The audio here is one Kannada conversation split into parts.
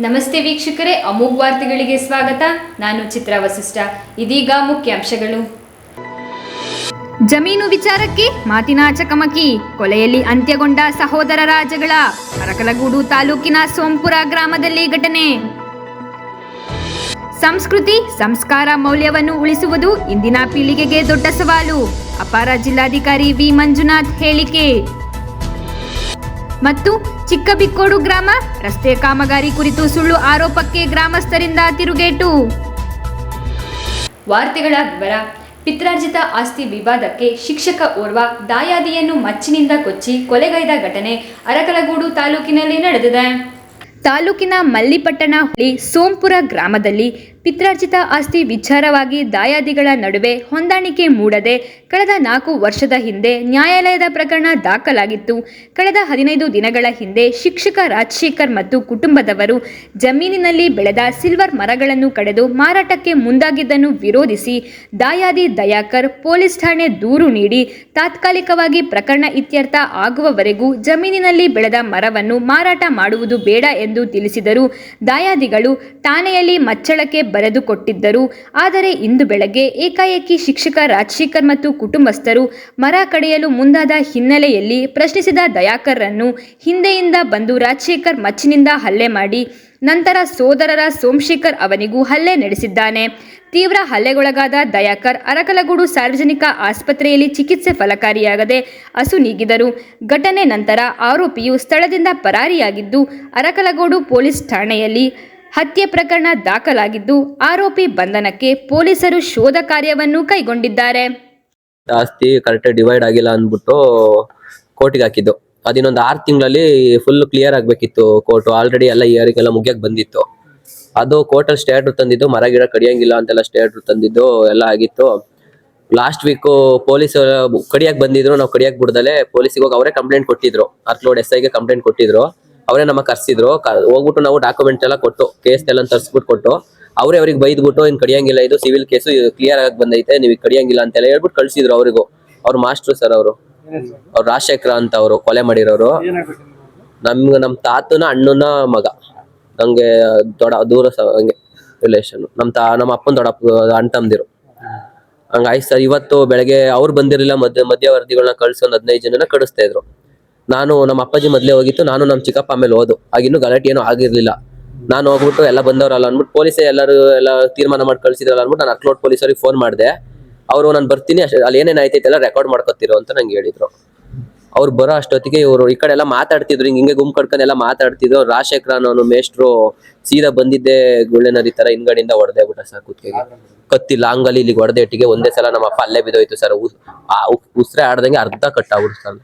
ನಮಸ್ತೆ ವೀಕ್ಷಕರೇ, ಅಮೋಘ್ ವಾರ್ತೆಗಳಿಗೆ ಸ್ವಾಗತ. ನಾನು ಚಿತ್ರಾ ವಸಿಷ್ಠ. ಇದೀಗ ಮುಖ್ಯಾಂಶಗಳು. ಜಮೀನು ವಿಚಾರಕ್ಕೆ ಮಾತಿನ ಚಕಮಕಿ, ಕೊಲೆಯಲ್ಲಿ ಅಂತ್ಯಗೊಂಡ ಸಹೋದರರ ಜಗಳ. ಅರಕಲಗೂಡು ತಾಲೂಕಿನ ಸೋಂಪುರ ಗ್ರಾಮದಲ್ಲಿ ಘಟನೆ. ಸಂಸ್ಕೃತಿ ಸಂಸ್ಕಾರ ಮೌಲ್ಯವನ್ನು ಉಳಿಸುವುದು ಇಂದಿನ ಪೀಳಿಗೆಗೆ ದೊಡ್ಡ ಸವಾಲು. ಅಪರ ಜಿಲ್ಲಾಧಿಕಾರಿ ವಿ ಮಂಜುನಾಥ್ ಹೇಳಿಕೆ. ಮತ್ತು ಚಿಕ್ಕಬಿಕ್ಕೋಡು ಗ್ರಾಮ ರಸ್ತೆ ಕಾಮಗಾರಿ ಕುರಿತು ಸುಳ್ಳು ಆರೋಪಕ್ಕೆ ಗ್ರಾಮಸ್ಥರಿಂದ ತಿರುಗೇಟು. ವಾರ್ತೆಗಳ ವಿವರ. ಪಿತ್ರಾರ್ಜಿತ ಆಸ್ತಿ ವಿವಾದಕ್ಕೆ ಶಿಕ್ಷಕ ಓರ್ವ ದಾಯಾದಿಯನ್ನು ಮಚ್ಚಿನಿಂದ ಕೊಚ್ಚಿ ಕೊಲೆಗೈದ ಘಟನೆ ಅರಕಲಗೂಡು ತಾಲೂಕಿನಲ್ಲಿ ನಡೆದಿದೆ. ತಾಲೂಕಿನ ಮಲ್ಲಿಪಟ್ಟಣ ಹೋಬಳಿ ಸೋಂಪುರ ಗ್ರಾಮದಲ್ಲಿ ಪಿತ್ರಾರ್ಜಿತ ಆಸ್ತಿ ವಿಚಾರವಾಗಿ ದಾಯಾದಿಗಳ ನಡುವೆ ಹೊಂದಾಣಿಕೆ ಮೂಡದೆ ಕಳೆದ 4 ವರ್ಷದ ಹಿಂದೆ ನ್ಯಾಯಾಲಯದ ಪ್ರಕರಣ ದಾಖಲಾಗಿತ್ತು. ಕಳೆದ 15 ದಿನಗಳ ಹಿಂದೆ ಶಿಕ್ಷಕ ರಾಜಶೇಖರ್ ಮತ್ತು ಕುಟುಂಬದವರು ಜಮೀನಿನಲ್ಲಿ ಬೆಳೆದ ಸಿಲ್ವರ್ ಮರಗಳನ್ನು ಕಡಿದು ಮಾರಾಟಕ್ಕೆ ಮುಂದಾಗಿದ್ದನ್ನು ವಿರೋಧಿಸಿ ದಾಯಾದಿ ದಯಾಕರ್ ಪೊಲೀಸ್ ಠಾಣೆ ದೂರು ನೀಡಿ ತಾತ್ಕಾಲಿಕವಾಗಿ ಪ್ರಕರಣ ಇತ್ಯರ್ಥ ಆಗುವವರೆಗೂ ಜಮೀನಿನಲ್ಲಿ ಬೆಳೆದ ಮರವನ್ನು ಮಾರಾಟ ಮಾಡುವುದು ಬೇಡ ಎಂದು ತಿಳಿಸಿದರು. ದಾಯಾದಿಗಳು ಠಾಣೆಯಲ್ಲಿ ಮಚ್ಚಳಕ್ಕೆ ಬರೆದು ಕೊಟ್ಟಿದ್ದರು. ಆದರೆ ಇಂದು ಬೆಳಗ್ಗೆ ಏಕಾಏಕಿ ಶಿಕ್ಷಕ ರಾಜಶೇಖರ್ ಮತ್ತು ಕುಟುಂಬಸ್ಥರು ಮರ ಕಡಿಯಲು ಮುಂದಾದ ಹಿನ್ನೆಲೆಯಲ್ಲಿ ಪ್ರಶ್ನಿಸಿದ ದಯಾಕರ್ರನ್ನು ಹಿಂದೆಯಿಂದ ಬಂದು ರಾಜಶೇಖರ್ ಮಚ್ಚಿನಿಂದ ಹಲ್ಲೆ ಮಾಡಿ ನಂತರ ಸೋದರರ ಸೋಮಶೇಖರ್ ಅವನಿಗೂ ಹಲ್ಲೆ ನಡೆಸಿದ್ದಾನೆ. ತೀವ್ರ ಹಲ್ಲೆಗೊಳಗಾದ ದಯಾಕರ್ ಅರಕಲಗೂಡು ಸಾರ್ವಜನಿಕ ಆಸ್ಪತ್ರೆಯಲ್ಲಿ ಚಿಕಿತ್ಸೆ ಫಲಕಾರಿಯಾಗದೆ ಅಸುನೀಗಿದರು. ಘಟನೆ ನಂತರ ಆರೋಪಿಯು ಸ್ಥಳದಿಂದ ಪರಾರಿಯಾಗಿದ್ದು ಅರಕಲಗೂಡು ಪೊಲೀಸ್ ಠಾಣೆಯಲ್ಲಿ ಹತ್ಯೆ ಪ್ರಕರಣ ದಾಖಲಾಗಿದ್ದು ಆರೋಪಿ ಬಂಧನಕ್ಕೆ ಪೊಲೀಸರು ಶೋಧ ಕಾರ್ಯವನ್ನು ಕೈಗೊಂಡಿದ್ದಾರೆ. ಆಸ್ತಿ ಕರೆಕ್ಟ್ ಡಿವೈಡ್ ಆಗಿಲ್ಲ ಅಂದ್ಬಿಟ್ಟು ಕೋರ್ಟಿಗೆ ಹಾಕಿದ್ದು. ಅದಿನ್ನೊಂದು 6 ತಿಂಗಳಲ್ಲಿ ಫುಲ್ ಕ್ಲಿಯರ್ ಆಗ್ಬೇಕಿತ್ತು. ಕೋರ್ಟ್ ಆಲ್ರೆಡಿ ಎಲ್ಲ ಇಯರಿಗೆಲ್ಲ ಮುಗಿಯಕ್ ಬಂದಿತ್ತು. ಅದು ಕೋರ್ಟಲ್ಲಿ ಸ್ಟೇ ಆರ್ಡರ್ ತಂದಿದ್ದು, ಮರ ಗಿಡ ಕಡಿಯಂಗಿಲ್ಲ ಅಂತೆಲ್ಲ ಸ್ಟೇ ಆರ್ಡರ್ ತಂದಿದ್ದು ಎಲ್ಲ ಆಗಿತ್ತು. ಲಾಸ್ಟ್ ವೀಕ್ ಪೊಲೀಸ್ ಕಡಿಯಕ್ ಬಂದಿದ್ರು, ನಾವು ಕಡಿಯಕ್ ಬಿಡ್ದಲೆ ಪೊಲೀಸಿಗೆ ಹೋಗಿ ಅವರೇ ಕಂಪ್ಲೇಂಟ್ ಕೊಟ್ಟಿದ್ರು. ಅರ್ಕ್ಲೋಡ್ SI ಗೆ ಕಂಪ್ಲೇಂಟ್ ಕೊಟ್ಟಿದ್ರು. ಅವರೇ ನಮಗೆ ಕರ್ಸಿದ್ರು. ಹೋಗ್ಬಿಟ್ಟು ನಾವು ಡಾಕ್ಯುಮೆಂಟ್ ಎಲ್ಲ ಕೊಟ್ಟು ಕೇಸ್ ಎಲ್ಲ ತರಿಸ್ಬಿಟ್ಟು ಕೊಟ್ಟು ಅವರೇ ಅವ್ರಿಗೆ ಬೈದ್ಬಿಟ್ಟು ಇನ್ ಕಡಿಯಂಗಿಲ್ಲ, ಇದು ಸಿವಿಲ್ ಕೇಸು ಕ್ಲಿಯರ್ ಆಗಿ ಬಂದೈತೆ, ನೀವು ಕಡಿಯಂಗಿಲ್ಲ ಅಂತೆಲ್ಲ ಹೇಳ್ಬಿಟ್ಟು ಕಳ್ಸಿದ್ರು. ಅವ್ರಿಗೂ ಅವ್ರು ಮಾಸ್ಟ್ರು ಸರ್, ಅವ್ರು ರಾಜಶೇಖರ ಅಂತ ಅವರು ಕೊಲೆ ಮಾಡಿರೋರು. ನಮ್ ತಾತನ ಅಣ್ಣನ ಮಗ, ನಂಗೆ ದೂರ ಹಂಗೆ ರಿಲೇಷನ್. ನಮ್ಮ ಅಪ್ಪನ ದೊಡ್ಡ ಅಣ್ಣ ತಮ್ಮದಿರು. ಹಂಗಾಯ್ತು ಸರ್. ಇವತ್ತು ಬೆಳಗ್ಗೆ ಅವ್ರು ಬಂದಿರಲಿಲ್ಲ, ಮಧ್ಯವರ್ತಿಗಳನ್ನ ಕಳ್ಸಿ ಒಂದು 15 ಜನನ ಕಳಿಸ್ತಾ ಇದ್ರು. ನಾನು ನಮ್ಮ ಅಪ್ಪಾಜಿ ಮೊದಲೇ ಹೋಗಿತ್ತು, ನಾನು ನಮ್ಮ ಚಿಕ್ಕಪ್ಪ ಆಮೇಲೆ ಹೋದು. ಆಗಿನ್ನೂ ಗಲಾಟೆ ಏನೂ ಆಗಿರ್ಲಿಲ್ಲ. ನಾನು ಹೋಗ್ಬಿಟ್ಟು ಎಲ್ಲ ಬಂದವರಲ್ಲ ಅಂದ್ಬಿಟ್ಟು ಪೊಲೀಸೇ ಎಲ್ಲರೂ ಎಲ್ಲ ತೀರ್ಮಾನ ಮಾಡಿ ಕಳ್ಸಿದ್ರಲ್ಲ ಅಂದ್ಬಿಟ್ಟು ನಾನು ಅರ್ಕ್ಲೋಡ್ ಪೊಲೀಸರಿಗೆ ಫೋನ್ ಮಾಡಿದೆ. ಅವರು ನಾನು ಬರ್ತೀನಿ, ಅಲ್ಲಿ ಏನೇನು ಆಯ್ತೈತೆಲ್ಲ ರೆಕಾರ್ಡ್ ಮಾಡ್ಕೊತಿರೋ ಅಂತ ನಂಗೆ ಹೇಳಿದ್ರು. ಅವ್ರು ಬರೋ ಅಷ್ಟೊತ್ತಿಗೆ ಇವರು ಈ ಕಡೆ ಎಲ್ಲ ಮಾತಾಡ್ತಿದ್ರು, ಹಿಂಗೆ ಗುಂಪು ಕಡ್ಕೊಂಡೆಲ್ಲ ಮಾತಾಡ್ತಿದ್ರು. ರಾಜಶೇಖರ ಅನ್ನೋನು ಮೇಷ್ಟ್ರು ಸೀದಾ ಬಂದಿದ್ದೆ ಗುಳ್ಳೆನರಿ ತರ ಹಿಂದ್ಗಡೆಯಿಂದ ಹೊಡೆದೇ ಬಿಟ್ಟ ಸರ್. ಕುತ್ತಿಗೆ ಕತ್ತಿ ಲಾಂಗಲ್ಲಿ ಇಲ್ಲಿಗೆ ಹೊಡೆದೇಟಿಗೆ ಒಂದೇ ಸಲ ನಮ್ಮ ಅಪ್ಪ ಅಲ್ಲೇ ಬಿದ್ದೋಯ್ತು ಸರ್. ಉಸ್ರೆ ಆಡ್ದಂಗೆ ಅರ್ಧ ಕಟ್ಟಾಗ್ಬಿಡ್ತು ಸರ್.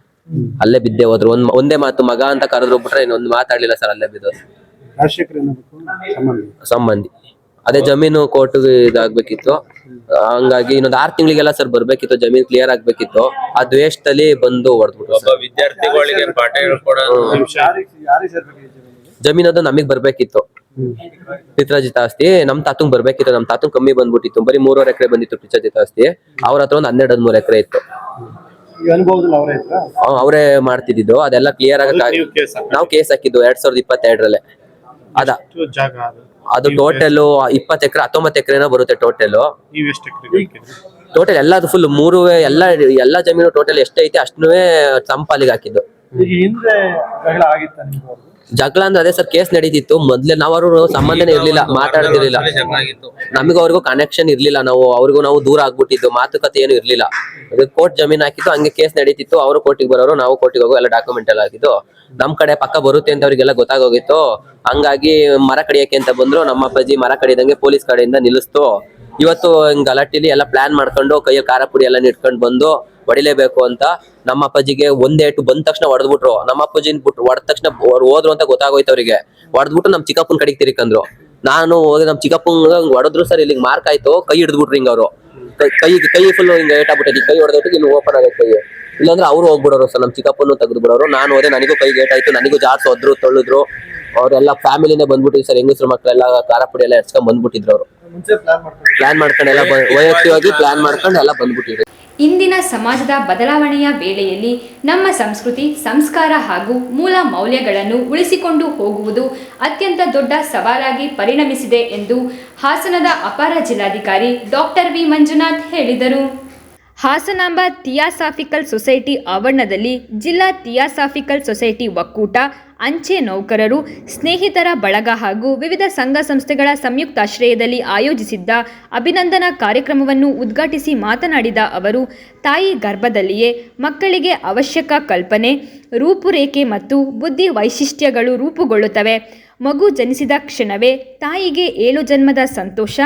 ಅಲ್ಲೇ ಬಿದ್ದೆ ಹೋದ್ರು. ಒಂದೇ ಮಾತು ಮಗ ಅಂತ ಕರೆದ್ರು ಬಿಟ್ರೆ ಇನ್ನೊಂದು ಮಾತಾಡ್ಲಿಲ್ಲ ಸರ್. ಅಲ್ಲೇ ಬಿದ್ದೋದು. ಸಂಬಂಧಿ ಅದೇ ಜಮೀನು ಕೋರ್ಟ್ ಇದಾಗ್ಬೇಕಿತ್ತು. ಹಂಗಾಗಿ ಇನ್ನೊಂದು 6 ತಿಂಗಳಿಗೆಲ್ಲ ಸರ್ ಬರ್ಬೇಕಿತ್ತು, ಜಮೀನ್ ಕ್ಲಿಯರ್ ಆಗ್ಬೇಕಿತ್ತು. ಆ ದ್ವೇಷದಲ್ಲಿ ಬಂದು ಹೊಡೆದ್ಬಿಟ್ಟು ವಿದ್ಯಾರ್ಥಿಗಳಿಗೆ ಪಾಠ ಹೇಳ್ಕೊಡೋದು ಜಮೀನದು ನಮಗ್ ಬರ್ಬೇಕಿತ್ತು. ಪಿತ್ರಾರ್ಜಿತ ಆಸ್ತಿ ನಮ್ ತಾತಂಗ್ ಬರ್ಬೇಕಿತ್ತು. ನಮ್ ತಾತಂಗ್ ಕಮ್ಮಿ ಬಂದ್ಬಿಟ್ಟಿತ್ತು, ಬರೀ 3.5 ಎಕರೆ ಬಂದಿತ್ತು ಪಿತ್ರಾರ್ಜಿತ ಆಸ್ತಿ. ಅವ್ರ ಹತ್ರ ಒಂದು 12-13 ಎಕರೆ ಇತ್ತು. ಅವರೇ ಮಾಡ್ತಿದ್ದು. ಅದೆಲ್ಲ ಕ್ಲಿಯರ್ ಆಗ ನಾವು ಕೇಸ್ ಹಾಕಿದ್ದು 2022 ಅದು ಟೋಟಲ್ 20 ಎಕರೆ 19 ಎಕರೆನ ಬರುತ್ತೆ ಟೋಟಲ್. ಎಲ್ಲದು ಫುಲ್ ಎಲ್ಲ ಜಮೀನು ಟೋಟಲ್ ಎಷ್ಟೈತೆ ಅಷ್ಟೂ ಸಂಪಾಲಿಗೆ ಹಾಕಿದ್ದು. ಜಗಳ ಅಂದ್ರೆ ಅದೇ ಸರ್, ಕೇಸ್ ನಡೀತಿತ್ತು. ಮೊದ್ಲೇ ನಾವು ಸಂಬಂಧನೇ ಇರ್ಲಿಲ್ಲ, ಮಾತಾಡ್ತಿರ್ಲಿಲ್ಲ. ನಮಗೂ ಅವ್ರಿಗೂ ಕನೆಕ್ಷನ್ ಇರ್ಲಿಲ್ಲ. ನಾವು ದೂರ ಆಗ್ಬಿಟ್ಟಿದ್ದು, ಮಾತುಕತೆ ಏನು ಇರ್ಲಿಲ್ಲ. ಕೋರ್ಟ್ ಜಮೀನ್ ಹಾಕಿತ್ತು, ಹಂಗೆ ಕೇಸ್ ನಡೀತಿತ್ತು. ಅವರು ಕೋರ್ಟಿಗೆ ಬರೋರು, ನಾವು ಕೋರ್ಟಿಗೆ ಹೋಗೋ, ಎಲ್ಲ ಡಾಕ್ಯುಮೆಂಟ್ ಎಲ್ಲ ಆಗಿದ್ದು. ನಮ್ ಕಡೆ ಪಕ್ಕ ಬರುತ್ತೆ ಅಂತ ಅವ್ರಿಗೆಲ್ಲ ಗೊತ್ತಾಗೋಗಿತ್ತು. ಹಂಗಾಗಿ ಮರ ಕಡಿಯಕ್ಕೆ ಅಂತ ಬಂದ್ರು. ನಮ್ಮ ಅಪ್ಪಾಜಿ ಮರ ಕಡಿದಂಗೆ ಪೊಲೀಸ್ ಕಡೆಯಿಂದ ನಿಲ್ಲಿಸ್ತು. ಇವತ್ತು ಹಿಂಗ್ ಗಲಾಟಿಲಿ ಎಲ್ಲ ಪ್ಲಾನ್ ಮಾಡ್ಕೊಂಡು ಕೈಯಲ್ಲಿ ಖಾರ ಪುಡಿ ಎಲ್ಲ ಇಟ್ಕೊಂಡು ಬಂದು ಹೊಡಿಲೇಬೇಕು ಅಂತ ನಮ್ಮ ಅಪ್ಪಾಜಿಗೆ ಒಂದೇ ಏಟು ಬಂದ ತಕ್ಷಣ ಹೊಡೆದ್ಬಿಟ್ರು. ನಮ್ಮ ಅಪ್ಪಾಜಿನ ಹೊಡೆದ ತಕ್ಷಣ ಅವ್ರು ಹೋದ್ರು ಅಂತ ಗೊತ್ತಾಗೋಯ್ತು ಅವ್ರಿಗೆ. ಹೊಡೆದ್ಬಿಟ್ಟು ನಮ್ ಚಿಕ್ಕಪ್ಪನ ಕಡೆಗೆ ತಿರ್ಕಂದ್ರು. ನಾನು ಹೋಗಿ ನಮ್ ಚಿಕ್ಕಪ್ಪಂಗ ಹೊಡೆದ್ರು ಸರ್. ಇಲ್ಲಿ ಮಾರ್ಕ್ ಆಯ್ತು, ಕೈ ಹಿಡಿದ್ಬಿಟ್ರು ಹಿಂಗ ಅವರು. ಕೈ ಫುಲ್ ಹಿಂಗ ಏಟಾಗ್ಬಿಟ್ಟೈತಿ. ಕೈ ಹೊಡೆದೊಟ್ಟಿಗೆ ಇನ್ನು ಓಪನ್ ಆಗೈತೆ ಕೈ. ಇಲ್ಲಾಂದ್ರೆ ಅವ್ರು ಹೋಗ್ಬಿಡೋರು ಸರ್. ನಮ್ ಚಿಕ್ಕಪ್ಪನ್ನು ತೆಗೆದು ಬಿಡೋರು. ನಾನು ಹೋದೆ, ನನಗೂ ಕೈ ಗೇಟ್ ಆಯ್ತು. ನನಗೂ ಜಾಡ್ಸ್ ಹೋದ್ರು, ತೊಳೆದ್ರು. ಅವರೆಲ್ಲ ಫ್ಯಾಮಿಲಿನೇ ಬಂದ್ಬಿಟ್ಟಿದ್ರು ಸರ್. ಹೆಂಗಸ್ರು ಮಕ್ಕಳೆಲ್ಲ ಖಾರ ಪುಡಿ ಎಲ್ಲ ಎಡ್ಸ್ಕೊಂಡ್ ಬಂದ್ಬಿಟ್ಟಿದ್ರು. ಅವರು ಪ್ಲಾನ್ ಮಾಡ್ಕೊಂಡು ಎಲ್ಲ ವೈಯಕ್ತಿಕವಾಗಿ ಪ್ಲಾನ್ ಮಾಡ್ಕೊಂಡು ಎಲ್ಲ ಬಂದ್ಬಿಟ್ಟಿದ್ರು. ಇಂದಿನ ಸಮಾಜದ ಬದಲಾವಣೆಯ ವೇಳೆಯಲ್ಲಿ ನಮ್ಮ ಸಂಸ್ಕೃತಿ, ಸಂಸ್ಕಾರ ಹಾಗೂ ಮೂಲ ಮೌಲ್ಯಗಳನ್ನು ಉಳಿಸಿಕೊಂಡು ಹೋಗುವುದು ಅತ್ಯಂತ ದೊಡ್ಡ ಸವಾಲಾಗಿ ಪರಿಣಮಿಸಿದೆ ಎಂದು ಹಾಸನದ ಅಪರ ಜಿಲ್ಲಾಧಿಕಾರಿ ಡಾಕ್ಟರ್ ವಿ ಮಂಜುನಾಥ್ ಹೇಳಿದರು. ಹಾಸನಾಂಬ ಥಿಯಾಸಾಫಿಕಲ್ ಸೊಸೈಟಿ ಆವರಣದಲ್ಲಿ ಜಿಲ್ಲಾ ಥಿಯಾಸಾಫಿಕಲ್ ಸೊಸೈಟಿ ಒಕ್ಕೂಟ, ಅಂಚೆ ನೌಕರರು, ಸ್ನೇಹಿತರ ಬಳಗ ಹಾಗೂ ವಿವಿಧ ಸಂಘ ಸಂಸ್ಥೆಗಳ ಸಂಯುಕ್ತಾಶ್ರಯದಲ್ಲಿ ಆಯೋಜಿಸಿದ್ದ ಅಭಿನಂದನಾ ಕಾರ್ಯಕ್ರಮವನ್ನು ಉದ್ಘಾಟಿಸಿ ಮಾತನಾಡಿದ ಅವರು, ತಾಯಿ ಗರ್ಭದಲ್ಲಿಯೇ ಮಕ್ಕಳಿಗೆ ಅವಶ್ಯಕ ಕಲ್ಪನೆ, ರೂಪುರೇಖೆ ಮತ್ತು ಬುದ್ಧಿ ವೈಶಿಷ್ಟ್ಯಗಳು ರೂಪುಗೊಳ್ಳುತ್ತವೆ. ಮಗು ಜನಿಸಿದ ಕ್ಷಣವೇ ತಾಯಿಗೆ 7 ಜನ್ಮದ ಸಂತೋಷ,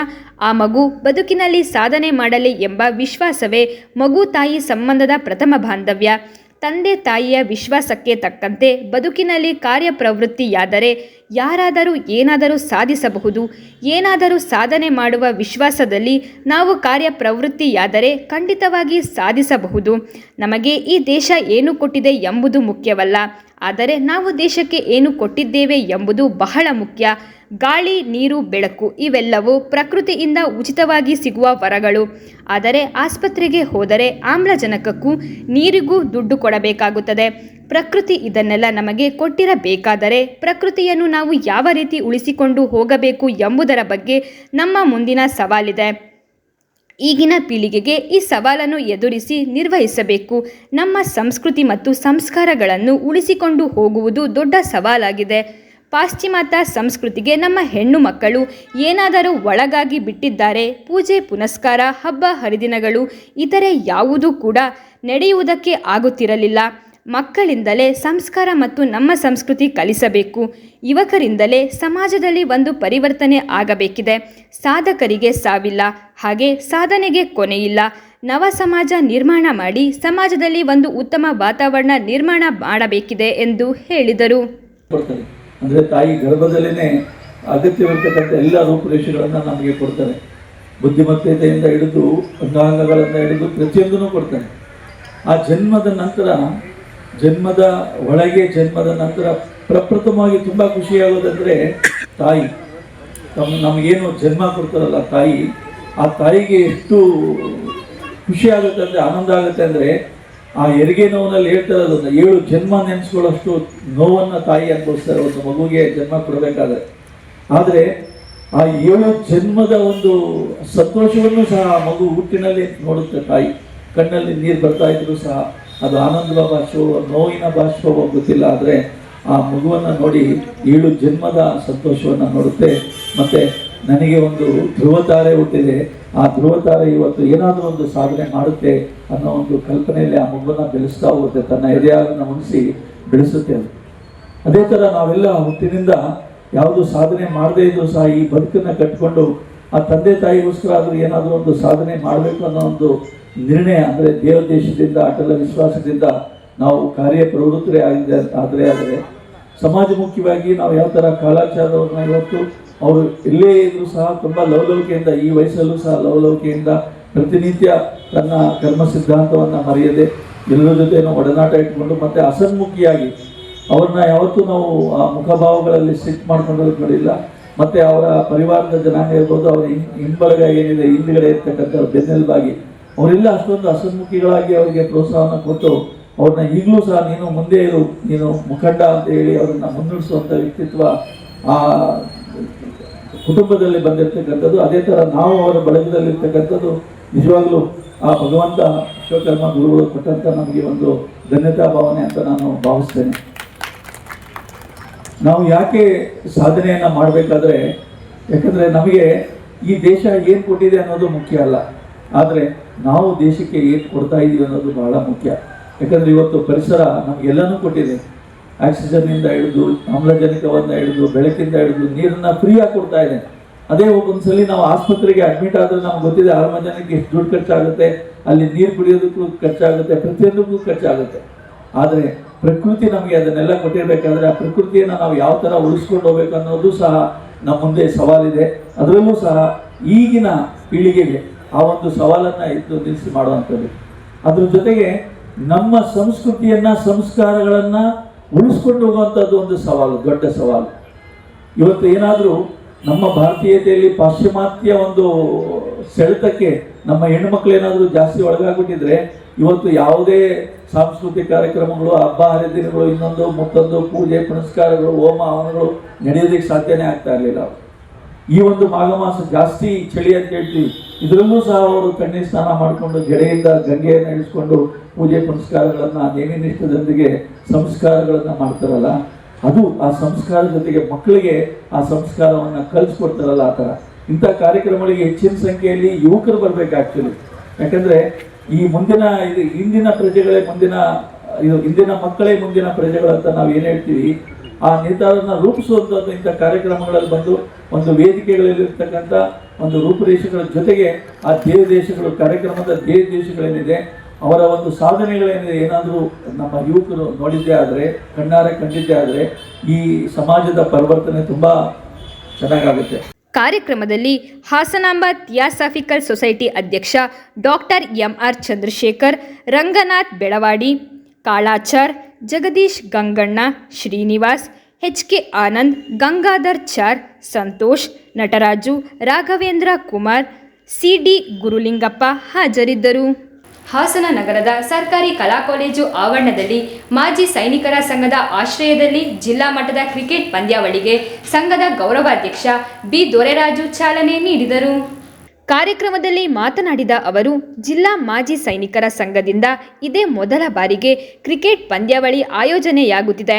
ಆ ಮಗು ಬದುಕಿನಲ್ಲಿ ಸಾಧನೆ ಮಾಡಲಿ ಎಂಬ ವಿಶ್ವಾಸವೇ ಮಗು ತಾಯಿ ಸಂಬಂಧದ ಪ್ರಥಮ ಬಾಂಧವ್ಯ. ತಂದೆ ತಾಯಿಯ ವಿಶ್ವಾಸಕ್ಕೆ ತಕ್ಕಂತೆ ಬದುಕಿನಲ್ಲಿ ಕಾರ್ಯಪ್ರವೃತ್ತಿಯಾದರೆ ಯಾರಾದರೂ ಏನಾದರೂ ಸಾಧಿಸಬಹುದು. ಏನಾದರೂ ಸಾಧನೆ ಮಾಡುವ ವಿಶ್ವಾಸದಲ್ಲಿ ನಾವು ಕಾರ್ಯಪ್ರವೃತ್ತಿಯಾದರೆ ಖಂಡಿತವಾಗಿ ಸಾಧಿಸಬಹುದು. ನಮಗೆ ಈ ದೇಶ ಏನು ಕೊಟ್ಟಿದೆ ಎಂಬುದು ಮುಖ್ಯವಲ್ಲ, ಆದರೆ ನಾವು ದೇಶಕ್ಕೆ ಏನು ಕೊಟ್ಟಿದ್ದೇವೆ ಎಂಬುದು ಬಹಳ ಮುಖ್ಯ. ಗಾಳಿ, ನೀರು, ಬೆಳಕು ಇವೆಲ್ಲವೂ ಪ್ರಕೃತಿಯಿಂದ ಉಚಿತವಾಗಿ ಸಿಗುವ ವರಗಳು. ಆದರೆ ಆಸ್ಪತ್ರೆಗೆ ಹೋದರೆ ಆಮ್ಲಜನಕಕ್ಕೂ ನೀರಿಗೂ ದುಡ್ಡು ಕೊಡಬೇಕಾಗುತ್ತದೆ. ಪ್ರಕೃತಿ ಇದನ್ನೆಲ್ಲ ನಮಗೆ ಕೊಟ್ಟಿರಬೇಕಾದರೆ ಪ್ರಕೃತಿಯನ್ನು ನಾವು ಯಾವ ರೀತಿ ಉಳಿಸಿಕೊಂಡು ಹೋಗಬೇಕು ಎಂಬುದರ ಬಗ್ಗೆ ನಮ್ಮ ಮುಂದಿನ ಸವಾಲಿದೆ. ಈಗಿನ ಪೀಳಿಗೆಗೆ ಈ ಸವಾಲನ್ನು ಎದುರಿಸಿ ನಿರ್ವಹಿಸಬೇಕು. ನಮ್ಮ ಸಂಸ್ಕೃತಿ ಮತ್ತು ಸಂಸ್ಕಾರಗಳನ್ನು ಉಳಿಸಿಕೊಂಡು ಹೋಗುವುದು ದೊಡ್ಡ ಸವಾಲಾಗಿದೆ. ಪಾಶ್ಚಿಮಾತ್ಯ ಸಂಸ್ಕೃತಿಗೆ ನಮ್ಮ ಹೆಣ್ಣು ಮಕ್ಕಳು ಏನಾದರೂ ಒಳಗಾಗಿ ಬಿಟ್ಟಿದ್ದಾರೆ. ಪೂಜೆ ಪುನಸ್ಕಾರ, ಹಬ್ಬ ಹರಿದಿನಗಳು ಇತರೆ ಯಾವುದೂ ಕೂಡ ನಡೆಯುವುದಕ್ಕೆ ಆಗುತ್ತಿರಲಿಲ್ಲ. ಮಕ್ಕಳಿಂದಲೇ ಸಂಸ್ಕಾರ ಮತ್ತು ನಮ್ಮ ಸಂಸ್ಕೃತಿ ಕಲಿಸಬೇಕು. ಯುವಕರಿಂದಲೇ ಸಮಾಜದಲ್ಲಿ ಒಂದು ಪರಿವರ್ತನೆ ಆಗಬೇಕಿದೆ. ಸಾಧಕರಿಗೆ ಸಾವಿಲ್ಲ, ಹಾಗೆ ಸಾಧನೆಗೆ ಕೊನೆಯಿಲ್ಲ. ನವ ಸಮಾಜ ನಿರ್ಮಾಣ ಮಾಡಿ ಸಮಾಜದಲ್ಲಿ ಒಂದು ಉತ್ತಮ ವಾತಾವರಣ ನಿರ್ಮಾಣ ಮಾಡಬೇಕಿದೆ ಎಂದು ಹೇಳಿದರು. ಅಂದರೆ ತಾಯಿ ಗರ್ಭದಲ್ಲೇ ಅಗತ್ಯವಿರ್ತಕ್ಕಂಥ ಎಲ್ಲ ರೂಪುರೇಷೆಗಳನ್ನು ನಮಗೆ ಕೊಡ್ತಾರೆ. ಬುದ್ಧಿಮತ್ತೆಯಿಂದ ಹಿಡಿದು ಅಂಗಾಂಗಗಳನ್ನು ಹಿಡಿದು ಪ್ರತಿಯೊಂದನ್ನು ಕೊಡ್ತಾರೆ. ಆ ಜನ್ಮದ ನಂತರ, ಜನ್ಮದ ಒಳಗೆ, ಜನ್ಮದ ನಂತರ ಪ್ರಪ್ರಥಮವಾಗಿ ತುಂಬ ಖುಷಿಯಾಗೋದಂದರೆ ತಾಯಿ ನಮಗೇನು ಜನ್ಮ ಕೊಡ್ತಾರಲ್ಲ ತಾಯಿ, ಆ ತಾಯಿಗೆ ಎಷ್ಟು ಖುಷಿ ಆಗುತ್ತೆ ಅಂದರೆ, ಆನಂದ ಆಗುತ್ತೆ ಅಂದರೆ, ಆ ಹೆರಿಗೆ ನೋವಿನಲ್ಲಿ ಹೇಳ್ತಾರೆ ಅದನ್ನು 7 ಜನ್ಮ ನೆನೆಸ್ಕೊಳ್ಳೋಷ್ಟು ನೋವನ್ನು ತಾಯಿ ಅನುಭವಿಸ್ತಾರೆ ಒಂದು ಮಗುಗೆ ಜನ್ಮ ಕೊಡಬೇಕಾದ್ರೆ. ಆದರೆ ಆ 7 ಜನ್ಮದ ಒಂದು ಸಂತೋಷವನ್ನು ಸಹ ಆ ಮಗು ಹುಟ್ಟಿನಲ್ಲಿ ನೋಡುತ್ತೆ. ತಾಯಿ ಕಣ್ಣಲ್ಲಿ ನೀರು ಬರ್ತಾ ಇದ್ರು ಸಹ ಅದು ಆನಂದದ ಭಾಷೆಯೋ ನೋವಿನ ಭಾಷೆಯೋ ಗೊತ್ತಿಲ್ಲ, ಆದರೆ ಆ ಮಗುವನ್ನು ನೋಡಿ 7 ಜನ್ಮದ ಸಂತೋಷವನ್ನು ನೋಡುತ್ತೆ. ಮತ್ತು ನನಗೆ ಒಂದು ಧ್ರುವತಾರೆ ಹುಟ್ಟಿದೆ, ಆ ಧ್ರುವತಾರೆ ಇವತ್ತು ಏನಾದರೂ ಒಂದು ಸಾಧನೆ ಮಾಡುತ್ತೆ ಅನ್ನೋ ಒಂದು ಕಲ್ಪನೆಯಲ್ಲಿ ಆ ಮಗುವನ್ನು ಬೆಳೆಸ್ತಾ ಹೋಗುತ್ತೆ, ತನ್ನ ಎದೆಯನ್ನು ಮುಗಿಸಿ ಬೆಳೆಸುತ್ತೆ ಅದು. ಅದೇ ಥರ ನಾವೆಲ್ಲ ಹುಟ್ಟಿನಿಂದ ಯಾವುದು ಸಾಧನೆ ಮಾಡದೇ ಇದ್ರೂ ಸಹ ಈ ಬದುಕನ್ನು ಕಟ್ಟಿಕೊಂಡು ಆ ತಂದೆ ತಾಯಿಗೋಸ್ಕರ ಆದರೂ ಏನಾದರೂ ಒಂದು ಸಾಧನೆ ಮಾಡಬೇಕು ಅನ್ನೋ ಒಂದು ನಿರ್ಣಯ, ಅಂದರೆ ದೇವದೇಶದಿಂದ ಅಟಲ ವಿಶ್ವಾಸದಿಂದ ನಾವು ಕಾರ್ಯಪ್ರವೃತ್ತರೇ ಆದರೆ ಸಮಾಜಮುಖಿಯಾಗಿ ನಾವು ಯಾವ ಥರ ಕಾಲಾಚಾರವನ್ನು ಇವತ್ತು ಅವರು ಎಲ್ಲೇ ಇದ್ರೂ ಸಹ ತುಂಬ ಲವಲವಿಕೆಯಿಂದ, ಈ ವಯಸ್ಸಲ್ಲೂ ಸಹ ಲವಲವಿಕೆಯಿಂದ ಪ್ರತಿನಿತ್ಯ ತನ್ನ ಕರ್ಮ ಸಿದ್ಧಾಂತವನ್ನು ಮರೆಯದೆ ಎಲ್ಲರ ಜೊತೆನೂ ಒಡನಾಟ ಇಟ್ಕೊಂಡು ಮತ್ತು ಹಸನ್ಮುಖಿಯಾಗಿ ಅವ್ರನ್ನ ಯಾವತ್ತೂ ನಾವು ಆ ಮುಖಭಾವಗಳಲ್ಲಿ ಸಿಟ್ ಮಾಡ್ಕೊಳ್ಳೋದು ನೋಡಿಲ್ಲ. ಮತ್ತು ಅವರ ಪರಿವಾರದ ಜನಾಂಗ ಇರ್ಬೋದು, ಅವರ ಹಿಂಬಳಗ ಏನಿದೆ ಹಿಂದ್ಗಡೆ ಇರ್ತಕ್ಕಂಥ ಬೆನ್ನೆಲುಬಾಗಿ ಅವರೆಲ್ಲ ಅಷ್ಟೊಂದು ಹಸನ್ಮುಖಿಗಳಾಗಿ ಅವರಿಗೆ ಪ್ರೋತ್ಸಾಹವನ್ನು ಕೊಟ್ಟು ಅವ್ರನ್ನ ಈಗಲೂ ಸಹ ನೀನು ಮುಂದೆ ಇರು, ನೀನು ಮುಖಂಡ ಅಂತ ಹೇಳಿ ಅವರನ್ನು ಮುನ್ನಡೆಸುವಂಥ ವ್ಯಕ್ತಿತ್ವ ಆ ಕುಟುಂಬದಲ್ಲಿ ಬಂದಿರತಕ್ಕಂಥದ್ದು. ಅದೇ ಥರ ನಾವು ಅವರ ಬಳಗದಲ್ಲಿರ್ತಕ್ಕಂಥದ್ದು ನಿಜವಾಗ್ಲೂ ಆ ಭಗವಂತ ವಿಶ್ವಕರ್ಮ ಗುರುಗಳು ಕೊಟ್ಟಂಥ ನಮಗೆ ಒಂದು ಧನ್ಯತಾ ಭಾವನೆ ಅಂತ ನಾನು ಭಾವಿಸ್ತೇನೆ. ನಾವು ಯಾಕೆ ಸಾಧನೆಯನ್ನು ಮಾಡಬೇಕಾದ್ರೆ, ಯಾಕಂದರೆ ನಮಗೆ ಈ ದೇಶ ಏನು ಕೊಟ್ಟಿದೆ ಅನ್ನೋದು ಮುಖ್ಯ ಅಲ್ಲ, ಆದರೆ ನಾವು ದೇಶಕ್ಕೆ ಏನು ಕೊಡ್ತಾ ಇದ್ದೀವಿ ಅನ್ನೋದು ಬಹಳ ಮುಖ್ಯ. ಯಾಕಂದರೆ ಇವತ್ತು ಪರಿಸರ ನಮಗೆಲ್ಲನೂ ಕೊಟ್ಟಿದೆ. ಆಕ್ಸಿಜನ್ನಿಂದ ಹಿಡಿದು, ಆಮ್ಲಜನಕವನ್ನು ಹಿಡಿದು, ಬೆಳಕಿಂದ ಹಿಡಿದು, ನೀರನ್ನು ಫ್ರೀಯಾಗಿ ಕೊಡ್ತಾ ಇದೆ. ಅದೇ ಒಂದ್ಸಲಿ ನಾವು ಆಸ್ಪತ್ರೆಗೆ ಅಡ್ಮಿಟ್ ಆದರೆ ನಮ್ಗೆ ಗೊತ್ತಿದೆ ಆಮ್ಲಜನಕಕ್ಕೆ ಎಷ್ಟು ದುಡ್ಡು ಖರ್ಚಾಗುತ್ತೆ, ಅಲ್ಲಿ ನೀರು ಕುಡಿಯೋದಕ್ಕೂ ಖರ್ಚಾಗುತ್ತೆ, ಪ್ರತಿಯೊಂದಕ್ಕೂ ಖರ್ಚಾಗುತ್ತೆ. ಆದರೆ ಪ್ರಕೃತಿ ನಮಗೆ ಅದನ್ನೆಲ್ಲ ಕೊಟ್ಟಿರಬೇಕಾದ್ರೆ ಆ ಪ್ರಕೃತಿಯನ್ನು ನಾವು ಯಾವ ಥರ ಉಳಿಸ್ಕೊಂಡು ಹೋಗ್ಬೇಕು ಅನ್ನೋದು ಸಹ ನಮ್ಮ ಮುಂದೆ ಸವಾಲಿದೆ. ಅದರಲ್ಲೂ ಸಹ ಈಗಿನ ಪೀಳಿಗೆಗೆ ಆ ಒಂದು ಸವಾಲನ್ನು ಇದ್ದು ನಿಲ್ಲಿಸಿ ಮಾಡುವಂಥದ್ದು. ಅದ್ರ ಜೊತೆಗೆ ನಮ್ಮ ಸಂಸ್ಕೃತಿಯನ್ನು, ಸಂಸ್ಕಾರಗಳನ್ನು ಉಳಿಸ್ಕೊಂಡು ಹೋಗುವಂಥದ್ದು ಒಂದು ಸವಾಲು, ದೊಡ್ಡ ಸವಾಲು. ಇವತ್ತು ಏನಾದರೂ ನಮ್ಮ ಭಾರತೀಯತೆಯಲ್ಲಿ ಪಾಶ್ಚಿಮಾತ್ಯ ಒಂದು ಸೆಳೆತಕ್ಕೆ ನಮ್ಮ ಹೆಣ್ಣುಮಕ್ಳು ಏನಾದರೂ ಜಾಸ್ತಿ ಒಳಗಾಗ್ಬಿಟ್ಟಿದ್ರೆ ಇವತ್ತು ಯಾವುದೇ ಸಾಂಸ್ಕೃತಿಕ ಕಾರ್ಯಕ್ರಮಗಳು, ಹಬ್ಬ ಹರಿದಿನಗಳು, ಇನ್ನೊಂದು ಮತ್ತೊಂದು ಪೂಜೆ ಪುನಸ್ಕಾರಗಳು, ಹೋಮ ಹವನಗಳು ನಡೆಯೋದಕ್ಕೆ ಸಾಧ್ಯನೇ ಆಗ್ತಾ ಇರಲಿಲ್ಲ. ಈ ಒಂದು ಮಾಘ ಮಾಸ ಜಾಸ್ತಿ ಚಳಿ ಅಂತ ಹೇಳ್ತೀವಿ, ಇದರಲ್ಲೂ ಸಹ ಅವರು ತಣ್ಣೀರು ಸ್ನಾನ ಮಾಡಿಕೊಂಡು ಜಡೆಯಿಂದ ಗಂಗೆಯನ್ನು ಇಳಿಸ್ಕೊಂಡು ಪೂಜೆ ಪುನಸ್ಕಾರಗಳನ್ನು ನೇಮಿನಿಷ್ಠದೊಂದಿಗೆ ಸಂಸ್ಕಾರಗಳನ್ನು ಮಾಡ್ತಾರಲ್ಲ, ಅದು ಆ ಸಂಸ್ಕಾರ ಜೊತೆಗೆ ಮಕ್ಕಳಿಗೆ ಆ ಸಂಸ್ಕಾರವನ್ನು ಕಲಿಸ್ಕೊಡ್ತಾರಲ್ಲ, ಆ ಥರ ಇಂಥ ಕಾರ್ಯಕ್ರಮಗಳಿಗೆ ಹೆಚ್ಚಿನ ಸಂಖ್ಯೆಯಲ್ಲಿ ಯುವಕರು ಬರಬೇಕು ಆ್ಯಕ್ಚುಲಿ. ಯಾಕಂದರೆ ಈ ಮುಂದಿನ ಇಂದಿನ ಪ್ರಜೆಗಳೇ ಇಂದಿನ ಮಕ್ಕಳೇ ಮುಂದಿನ ಪ್ರಜೆಗಳಂತ ನಾವು ಏನು ಹೇಳ್ತೀವಿ, ಆ ನಿರ್ಧಾರನ ರೂಪಿಸುವಂಥದ್ದು ಇಂಥ ಕಾರ್ಯಕ್ರಮಗಳಲ್ಲಿ ಬಂದು ಒಂದು ವೇದಿಕೆಗಳಲ್ಲಿರ್ತಕ್ಕಂಥ ಒಂದು ರೂಪುರೇಷೆಗಳ ಜೊತೆಗೆ ಆ ದೇಶಗಳು ಕಾರ್ಯಕ್ರಮದ ದೇಶಗಳೇನಿದೆ ಅವರ ಒಂದು ಸಾಧನೆಗಳೇನಿದೆ ಏನಾದರೂ ನಮ್ಮ ಯುವಕರು ನೋಡಿದ್ದೇ ಆದರೆ, ಕಣ್ಣಾರೆ ಕಂಡಿದ್ದೇ ಆದರೆ ಈ ಸಮಾಜದ ಪರಿವರ್ತನೆ ತುಂಬ ಚೆನ್ನಾಗಾಗುತ್ತೆ. ಕಾರ್ಯಕ್ರಮದಲ್ಲಿ ಹಾಸನಾಂಬ ಥಿಯಾಸಾಫಿಕಲ್ ಸೊಸೈಟಿ ಅಧ್ಯಕ್ಷ doctor MR Chandrashekar, Ranganath Belavadi, Kalachar, Jagadish Ganganna, Srinivas, HK. Anand, Gangadhar Char, Santosh, Nataraju, Raghavendra Kumar, CD. Gurulingappa ಹಾಜರಿದ್ದರು. ಹಾಸನ ನಗರದ ಸರ್ಕಾರಿ ಕಲಾ ಕಾಲೇಜು ಆವರಣದಲ್ಲಿ ಮಾಜಿ ಸೈನಿಕರ ಸಂಘದ ಆಶ್ರಯದಲ್ಲಿ ಜಿಲ್ಲಾ ಮಟ್ಟದ ಕ್ರಿಕೆಟ್ ಪಂದ್ಯಾವಳಿಗೆ ಸಂಘದ ಗೌರವಾಧ್ಯಕ್ಷ ಬಿ. ದೊರೆರಾಜು ಚಾಲನೆ ನೀಡಿದರು. ಕಾರ್ಯಕ್ರಮದಲ್ಲಿ ಮಾತನಾಡಿದ ಅವರು, ಜಿಲ್ಲಾ ಮಾಜಿ ಸೈನಿಕರ ಸಂಘದಿಂದ ಇದೇ ಮೊದಲ ಬಾರಿಗೆ ಕ್ರಿಕೆಟ್ ಪಂದ್ಯಾವಳಿ ಆಯೋಜನೆಯಾಗುತ್ತಿದೆ.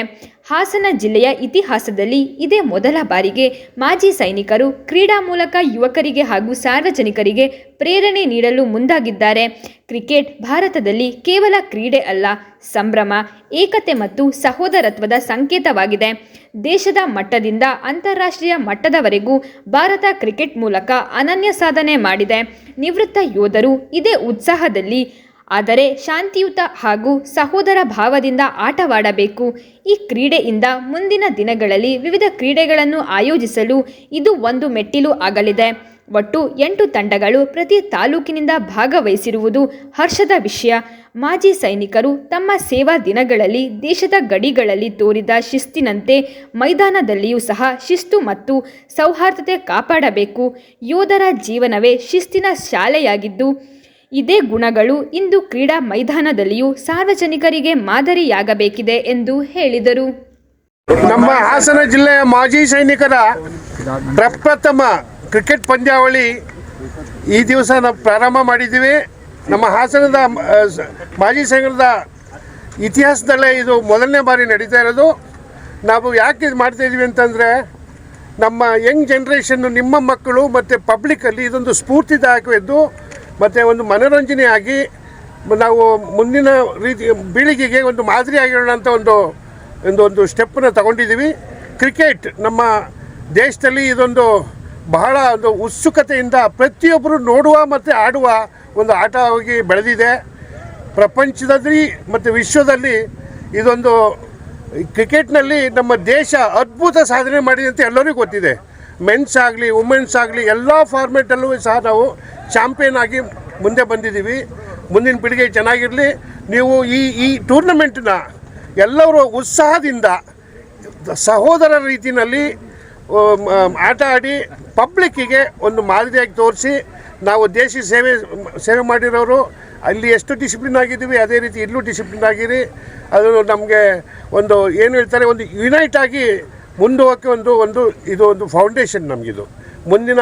ಹಾಸನ ಜಿಲ್ಲೆಯ ಇತಿಹಾಸದಲ್ಲಿ ಇದೇ ಮೊದಲ ಬಾರಿಗೆ ಮಾಜಿ ಸೈನಿಕರು ಕ್ರೀಡಾ ಮೂಲಕ ಯುವಕರಿಗೆ ಹಾಗೂ ಸಾರ್ವಜನಿಕರಿಗೆ ಪ್ರೇರಣೆ ನೀಡಲು ಮುಂದಾಗಿದ್ದಾರೆ. ಕ್ರಿಕೆಟ್ ಭಾರತದಲ್ಲಿ ಕೇವಲ ಕ್ರೀಡೆ ಅಲ್ಲ, ಸಂಭ್ರಮ, ಏಕತೆ ಮತ್ತು ಸಹೋದರತ್ವದ ಸಂಕೇತವಾಗಿದೆ. ದೇಶದ ಮಟ್ಟದಿಂದ ಅಂತಾರಾಷ್ಟ್ರೀಯ ಮಟ್ಟದವರೆಗೂ ಭಾರತ ಕ್ರಿಕೆಟ್ ಮೂಲಕ ಅನನ್ಯ ಸಾಧನೆ ಮಾಡಿದೆ. ನಿವೃತ್ತ ಯೋಧರು ಇದೇ ಉತ್ಸಾಹದಲ್ಲಿ, ಆದರೆ ಶಾಂತಿಯುತ ಹಾಗೂ ಸಹೋದರ ಭಾವದಿಂದ ಆಟವಾಡಬೇಕು. ಈ ಕ್ರೀಡೆಯಿಂದ ಮುಂದಿನ ದಿನಗಳಲ್ಲಿ ವಿವಿಧ ಕ್ರೀಡೆಗಳನ್ನು ಆಯೋಜಿಸಲು ಇದು ಒಂದು ಮೆಟ್ಟಿಲು ಆಗಲಿದೆ. ಒಟ್ಟು 8 ತಂಡಗಳು ಪ್ರತಿ ತಾಲೂಕಿನಿಂದ ಭಾಗವಹಿಸಿರುವುದು ಹರ್ಷದ ವಿಷಯ. ಮಾಜಿ ಸೈನಿಕರು ತಮ್ಮ ಸೇವಾ ದಿನಗಳಲ್ಲಿ ದೇಶದ ಗಡಿಗಳಲ್ಲಿ ತೋರಿದ ಶಿಸ್ತಿನಂತೆ ಮೈದಾನದಲ್ಲಿಯೂ ಸಹ ಶಿಸ್ತು ಮತ್ತು ಸೌಹಾರ್ದತೆ ಕಾಪಾಡಬೇಕು. ಯೋಧರ ಜೀವನವೇ ಶಿಸ್ತಿನ ಶಾಲೆಯಾಗಿದ್ದು, ಇದೇ ಗುಣಗಳು ಇಂದು ಕ್ರೀಡಾ ಮೈದಾನದಲ್ಲಿಯೂ ಸಾರ್ವಜನಿಕರಿಗೆ ಮಾದರಿಯಾಗಬೇಕಿದೆ ಎಂದು ಹೇಳಿದರು. ನಮ್ಮ ಹಾಸನ ಜಿಲ್ಲೆಯ ಮಾಜಿ ಸೈನಿಕರ ಪ್ರಪ್ರಥಮ ಕ್ರಿಕೆಟ್ ಪಂದ್ಯಾವಳಿ ಈ ದಿವಸ ನಾವು ಪ್ರಾರಂಭ ಮಾಡಿದ್ದೀವಿ. ನಮ್ಮ ಹಾಸನದ ಮಾಜಿ ಸೈನಿಕರ ಇತಿಹಾಸದಲ್ಲೇ ಇದು ಮೊದಲನೇ ಬಾರಿ ನಡೀತಾ ಇರೋದು. ನಾವು ಯಾಕೆ ಇದು ಮಾಡ್ತಾಯಿದ್ದೀವಿ ಅಂತಂದರೆ, ನಮ್ಮ ಯಂಗ್ ಜನ್ರೇಷನ್ನು, ನಿಮ್ಮ ಮಕ್ಕಳು ಮತ್ತು ಪಬ್ಲಿಕ್ಕಲ್ಲಿ ಇದೊಂದು ಸ್ಫೂರ್ತಿದಾಯಕವೆದ್ದು ಮತ್ತು ಒಂದು ಮನೋರಂಜನೆಯಾಗಿ ನಾವು ಮುಂದಿನ ಪೀಳಿಗೆಗೆ ಒಂದು ಮಾದರಿಯಾಗಿರೋಣ ಅಂತ ಒಂದು ಸ್ಟೆಪ್ಪನ್ನು ತಗೊಂಡಿದ್ದೀವಿ. ಕ್ರಿಕೆಟ್ ನಮ್ಮ ದೇಶದಲ್ಲಿ ಇದೊಂದು ಬಹಳ ಒಂದು ಉತ್ಸುಕತೆಯಿಂದ ಪ್ರತಿಯೊಬ್ಬರು ನೋಡುವ ಮತ್ತು ಆಡುವ ಒಂದು ಆಟವಾಗಿ ಬೆಳೆದಿದೆ. ಪ್ರಪಂಚದಲ್ಲಿ ಮತ್ತು ವಿಶ್ವದಲ್ಲಿ ಇದೊಂದು ಕ್ರಿಕೆಟ್ನಲ್ಲಿ ನಮ್ಮ ದೇಶ ಅದ್ಭುತ ಸಾಧನೆ ಮಾಡಿದೆ ಅಂತ ಎಲ್ಲರಿಗೂ ಗೊತ್ತಿದೆ. ಮೆನ್ಸ್ ಆಗಲಿ ವುಮೆನ್ಸ್ ಆಗಲಿ ಎಲ್ಲ ಫಾರ್ಮೇಟಲ್ಲೂ ಸಹ ನಾವು ಚಾಂಪಿಯನ್ ಆಗಿ ಮುಂದೆ ಬಂದಿದ್ದೀವಿ. ಮುಂದಿನ ಪೀಳಿಗೆ ಚೆನ್ನಾಗಿರಲಿ. ನೀವು ಈ ಟೂರ್ನಮೆಂಟನ್ನ ಎಲ್ಲರೂ ಉತ್ಸಾಹದಿಂದ ಸಹೋದರ ರೀತಿಯಲ್ಲಿ ಆಟ ಆಡಿ ಪಬ್ಲಿಕ್ಕಿಗೆ ಒಂದು ಮಾದರಿಯಾಗಿ ತೋರಿಸಿ, ನಾವು ದೇಶ ಸೇವೆ ಮಾಡಿರೋರು ಅಲ್ಲಿ ಎಷ್ಟು ಡಿಸಿಪ್ಲಿನ್ ಆಗಿದ್ದೀವಿ ಅದೇ ರೀತಿ ಇಲ್ಲೂ ಡಿಸಿಪ್ಲಿನ್ ಆಗಿರಿ. ಅದು ನಮಗೆ ಒಂದು ಏನು ಹೇಳ್ತಾರೆ, ಒಂದು ಯುನೈಟ್ ಆಗಿ ಮುಂದೋಗಕ್ಕೆ ಒಂದು ಫೌಂಡೇಶನ್ ನಮಗಿದು. ಮುಂದಿನ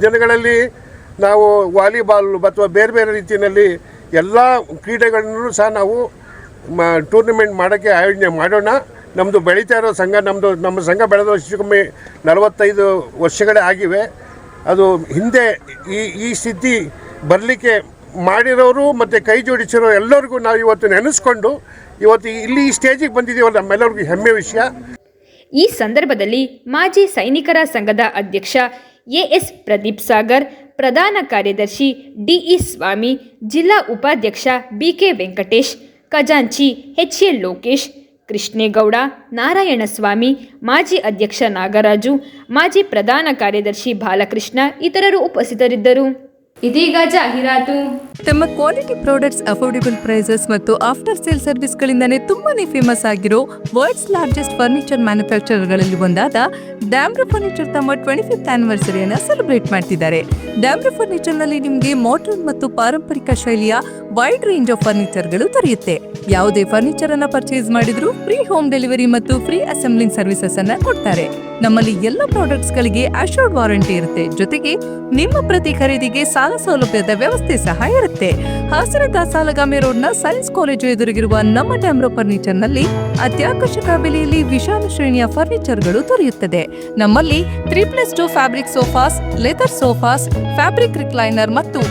ದಿನಗಳಲ್ಲಿ ನಾವು ವಾಲಿಬಾಲ್ ಅಥವಾ ಬೇರೆ ಬೇರೆ ರೀತಿಯಲ್ಲಿ ಎಲ್ಲ ಕ್ರೀಡೆಗಳನ್ನು ಸಹ ನಾವು ಟೂರ್ನಮೆಂಟ್ ಮಾಡೋಕ್ಕೆ ಆಯೋಜನೆ ಮಾಡೋಣ. ನಮ್ಮದು ಬೆಳೀತಾ ಇರೋ ಸಂಘ, ನಮ್ಮ ಸಂಘ ಬೆಳೆದ ವರ್ಷಕ್ಕೊಮ್ಮೆ 45 ವರ್ಷಗಳೇ ಆಗಿವೆ. ಅದು ಹಿಂದೆ ಈ ಸ್ಥಿತಿ ಬರಲಿಕ್ಕೆ ಮಾಡಿರೋರು ಮತ್ತು ಕೈ ಜೋಡಿಸಿರೋ ಎಲ್ಲರಿಗೂ ನಾವು ಇವತ್ತು ನೆನೆಸ್ಕೊಂಡು ಇವತ್ತು ಇಲ್ಲಿ ಈ ಸ್ಟೇಜಿಗೆ ಬಂದಿದ್ದೀವಲ್ಲ, ನಮ್ಮೆಲ್ಲರಿಗೂ ಹೆಮ್ಮೆ ವಿಷಯ. ಈ ಸಂದರ್ಭದಲ್ಲಿ ಮಾಜಿ ಸೈನಿಕರ ಸಂಘದ ಅಧ್ಯಕ್ಷ ಎಎಸ್ ಪ್ರದೀಪ್ ಸಾಗರ್, ಪ್ರಧಾನ ಕಾರ್ಯದರ್ಶಿ ಡಿಇ ಸ್ವಾಮಿ, ಜಿಲ್ಲಾ ಉಪಾಧ್ಯಕ್ಷ ಬಿಕೆ ವೆಂಕಟೇಶ್, ಖಜಾಂಚಿ ಎಚ್ಎ ಲೋಕೇಶ್, ಕೃಷ್ಣೇಗೌಡ, ನಾರಾಯಣಸ್ವಾಮಿ, ಮಾಜಿ ಅಧ್ಯಕ್ಷ ನಾಗರಾಜು, ಮಾಜಿ ಪ್ರಧಾನ ಕಾರ್ಯದರ್ಶಿ ಬಾಲಕೃಷ್ಣ ಇತರರು ಉಪಸ್ಥಿತರಿದ್ದರು. ಇದೀಗ ಜಾಹೀರಾತು. ತಮ್ಮ ಕ್ವಾಲಿಟಿ ಪ್ರಾಡಕ್ಟ್ಸ್, ಅಫೋರ್ಡೆಬಲ್ ಪ್ರೈಸಸ್ ಮತ್ತು ಆಫ್ಟರ್ ಸೇಲ್ ಸರ್ವಿಸ್ಗಳಿಂದಾನೇ ತುಂಬಾನೇ ಫೇಮಸ್ ಆಗಿರೋ ವರ್ಲ್ಡ್ಸ್ ಲಾರ್ಜೆಸ್ಟ್ ಫರ್ನಿಚರ್ ಮ್ಯಾನುಫ್ಯಾಕ್ಚರರ್ಗಳಲ್ಲಿ ಒಂದಾದ ಡ್ಯಾಮ್ರೋ ಫರ್ನಿಚರ್ ತಮ್ಮ 25th ಆನಿವರ್ಸರಿಯನ್ನು ಸೆಲೆಬ್ರೇಟ್ ಮಾಡ್ತಿದ್ದಾರೆ. ಡ್ಯಾಮ್ರೋ ಫರ್ನಿಚರ್ನಲ್ಲಿ ನಿಮಗೆ ಮಾಡರ್ನ್ ಮತ್ತು ಪಾರಂಪರಿಕ ಶೈಲಿಯ ವೈಡ್ ರೇಂಜ್ ಆಫ್ ಫರ್ನಿಚರ್ಗಳು ದೊರೆಯುತ್ತೆ. ಯಾವುದೇ ಫರ್ನಿಚರ್ ಅನ್ನ ಪರ್ಚೇಸ್ ಮಾಡಿದ್ರು ಫ್ರೀ ಹೋಮ್ ಡೆಲಿವರಿ ಮತ್ತು ಫ್ರೀ ಅಸೆಂಬ್ಲಿಂಗ್ ಸರ್ವಿಸಸ್ ಅನ್ನ ಕೊಡ್ತಾರೆ. ನಮ್ಮಲ್ಲಿ ಎಲ್ಲ ಪ್ರಾಡಕ್ಟ್ಸ್ ಗಳಿಗೆ ಅಶ್ಯೂರ್ಡ್ ವಾರಂಟಿ ಇರುತ್ತೆ. ಜೊತೆಗೆ ನಿಮ್ಮ ಪ್ರತಿ ಖರೀದಿಗೆ ಸಾಲ ಸೌಲಭ್ಯದ ವ್ಯವಸ್ಥೆ ಸಹ ಇರುತ್ತೆ. ಹಾಸನದ ಸಾಲಗಾಮಿ ರೋಡ್ನ ಸೈನ್ಸ್ ಕಾಲೇಜು ಎದುರಿಗಿರುವ ನಮ್ಮ ಡ್ಯಾಮ್ರೋ ಫರ್ನಿಚರ್ ನಲ್ಲಿ ಅತ್ಯಾಕರ್ಷಕ ಬೆಲೆಯಲ್ಲಿ ವಿಶಾಲ ಶ್ರೇಣಿಯ ಫರ್ನಿಚರ್ಗಳು ದೊರೆಯುತ್ತದೆ. ನಮ್ಮಲ್ಲಿ 3+2 fabric sofas, leather sofas, fabric recliner ಮತ್ತು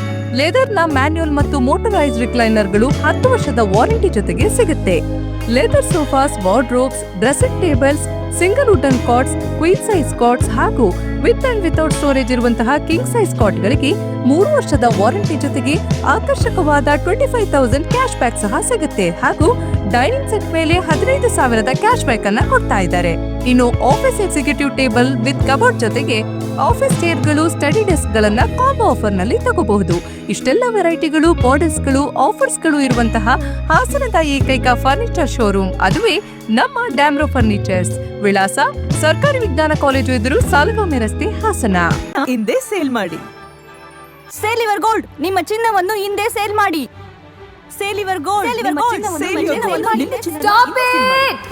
ಲೆದರ್ನ ಮ್ಯಾನ್ಯುಯಲ್ ಮತ್ತು ಮೋಟರೈಸ್ಡ್ ರಿಕ್ಲೈನರ್ಗಳು 10 ವರ್ಷದ ವಾರಂಟಿ ಜೊತೆಗೆ ಸಿಗುತ್ತೆ. Leather sofas, wardrobes, dressing tables, single wooden quartz, queen size quartz ಹಾಗೂ ವಿತ್ ಅಂಡ್ ವಿತೌಟ್ ಸ್ಟೋರೇಜ್ ಇರುವಂತಹ ಕಿಂಗ್ ಸೈಜ್ ಕಾಟ್ಗಳಿಗೆ 3 ವರ್ಷದ ವಾರಂಟಿ ಜೊತೆಗೆ ಆಕರ್ಷಕವಾದ 25,000 ಕ್ಯಾಶ್ ಬ್ಯಾಕ್ ಸಹ ಸಿಗುತ್ತೆ. ಹಾಗೂ ಡೈನಿಂಗ್ ಸೆಟ್ ಮೇಲೆ 15,000 ಕ್ಯಾಶ್ ಬ್ಯಾಕ್ ಅನ್ನ ಕೊಡ್ತಾ ಇದ್ದಾರೆ. ಇನ್ನು office executive table with cupboard ಜೊತೆಗೆ ಆಫೀಸ್ ಚೇರ್ಗಳು, ಸ್ಟಡಿ ಡೆಸ್ಕ್ ಗಳನ್ನ ಕಾಂಬೋ ಆಫರ್ ನಲ್ಲಿ ತಗೋಬಹುದು. ಇಷ್ಟೆಲ್ಲ ವೆರೈಟಿಗಳು, ಮಾಡೆಲ್ಸ್ಗಳು, ಆಫರ್ಸ್ಗಳು ಇರುವಂತಹ ಹಾಸನದ ಏಕೈಕ ಫರ್ನಿಚರ್ ಶೋರೂಮ್ ಅದುವೇ ನಮ್ಮ ಡ್ಯಾಮ್ರೋ ಫರ್ನಿಚರ್ಸ್. ವಿಳಾಸ ಸರ್ಕಾರಿ ವಿಜ್ಞಾನ ಕಾಲೇಜು ಎದುರು, ಸಾಲಗಾಮಿ ರಸ್ತೆ, ಹಾಸನ. ಹಿಂದೆ ಸೇಲ್ ಮಾಡಿ. ಸೇಲ್ ಯುವರ್ ಗೋಲ್ಡ್, ನಿಮ್ಮ ಚಿನ್ನವನ್ನು ಹಿಂದೆ ಸೇಲ್ ಮಾಡಿ. Sale your gold, stop it!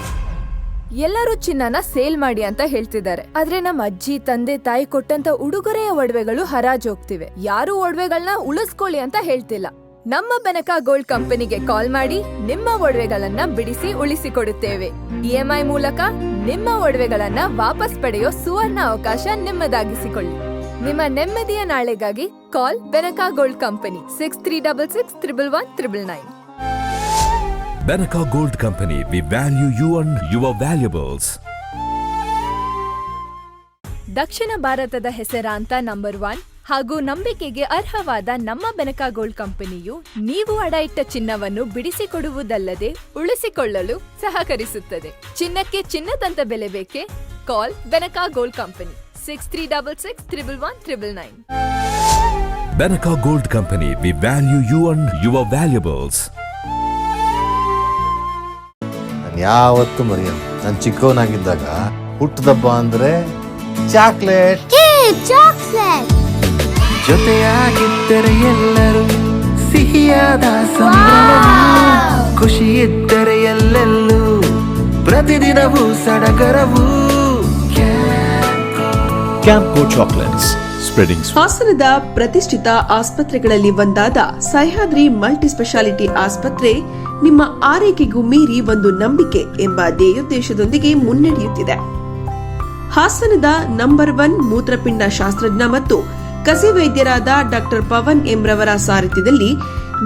ಎಲ್ಲರೂ ಚಿನ್ನನ ಸೇಲ್ ಮಾಡಿ ಅಂತ ಹೇಳ್ತಿದ್ದಾರೆ. ಆದ್ರೆ ನಮ್ಮ ಅಜ್ಜಿ, ತಂದೆ, ತಾಯಿ ಕೊಟ್ಟಂತ ಉಡುಗೊರೆಯ ಒಡವೆಗಳು ಹರಾಜ್ ಹೋಗ್ತಿವೆ. ಯಾರು ಒಡವೆಗಳನ್ನ ಉಳಿಸ್ಕೊಳ್ಳಿ ಅಂತ ಹೇಳ್ತಿಲ್ಲ. ನಮ್ಮ ಬೆನಕಾ ಗೋಲ್ಡ್ ಕಂಪನಿಗೆ ಕಾಲ್ ಮಾಡಿ ನಿಮ್ಮ ಒಡವೆಗಳನ್ನ ಬಿಡಿಸಿ ಉಳಿಸಿಕೊಡುತ್ತೇವೆ. EMI ಮೂಲಕ ನಿಮ್ಮ ಒಡವೆಗಳನ್ನ ವಾಪಸ್ ಪಡೆಯೋ ಸುವರ್ಣ ಅವಕಾಶ ನಿಮ್ಮದಾಗಿಸಿಕೊಳ್ಳಿ. ನಿಮ್ಮ ನೆಮ್ಮದಿಯ ನಾಳೆಗಾಗಿ ಕಾಲ್ Benaka gold company 6366 111 999. Benaka Gold Company, we value you and your valuables. ದಕ್ಷಿಣ ಭಾರತದ ಹೆಸರಾಂತ ನಂಬರ್ 1 ಹಾಗೂ ನಂಬಿಕೆಗೆ ಅರ್ಹವಾದ ನಮ್ಮ ಬೆನಕಾ ಗೋಲ್ಡ್ ಕಂಪನಿಯು ನೀವು ಅಡ ಇಟ್ಟ ಚಿನ್ನವನ್ನು ಬಿಡಿಸಿಕೊಡುವುದಲ್ಲದೆ ಉಳಿಸಿಕೊಳ್ಳಲು ಸಹಕರಿಸುತ್ತದೆ. ಚಿನ್ನಕ್ಕೆ ಚಿನ್ನದಂತ ಬೆಲೆ ಬೇಕೆ? ಕಾಲ್ Benaka gold company 6366 111 999. Benaka Gold Company, we value you and your valuables. ಯಾವತ್ತು ಮರೆಯಲ್ಲ. ನಾನು ಚಿಕ್ಕವನಾಗಿದ್ದಾಗ ಹುಟ್ಟದಬ್ಬ ಅಂದ್ರೆ ಚಾಕ್ಲೇಟ್. ಜೊತೆಯಾಗಿದ್ದರೆ ಎಲ್ಲರೂ ಸಿಹಿಯಾದ ಸಂಭ್ರಮ, ಖುಷಿ ಇದ್ದರೆ ಎಲ್ಲೆಲ್ಲೂ ಪ್ರತಿದಿನವೂ ಸಡಗರವು. Camco Chocolates, spreading. ಹಾಸನದ ಪ್ರತಿಷ್ಠಿತ ಆಸ್ಪತ್ರೆಗಳಲ್ಲಿ ಒಂದಾದ ಸಹ್ಯಾದ್ರಿ ಮಲ್ಟಿ ಸ್ಪೆಷಾಲಿಟಿ ಆಸ್ಪತ್ರೆ ನಿಮ್ಮ ಆರೈಕೆಗೂ ಮೀರಿ ಒಂದು ನಂಬಿಕೆ ಎಂಬ ಧ್ಯೇಯೋದ್ದೇಶದೊಂದಿಗೆ ಮುನ್ನಡೆಯುತ್ತಿದೆ. ಹಾಸನದ ನಂಬರ್ 1 ಮೂತ್ರಪಿಂಡ ಶಾಸ್ತ್ರಜ್ಞ ಮತ್ತು ಕಸಿ ವೈದ್ಯರಾದ ಡಾಕ್ಟರ್ ಪವನ್ ಎಂ ರವರ ಸಾರಥ್ಯದಲ್ಲಿ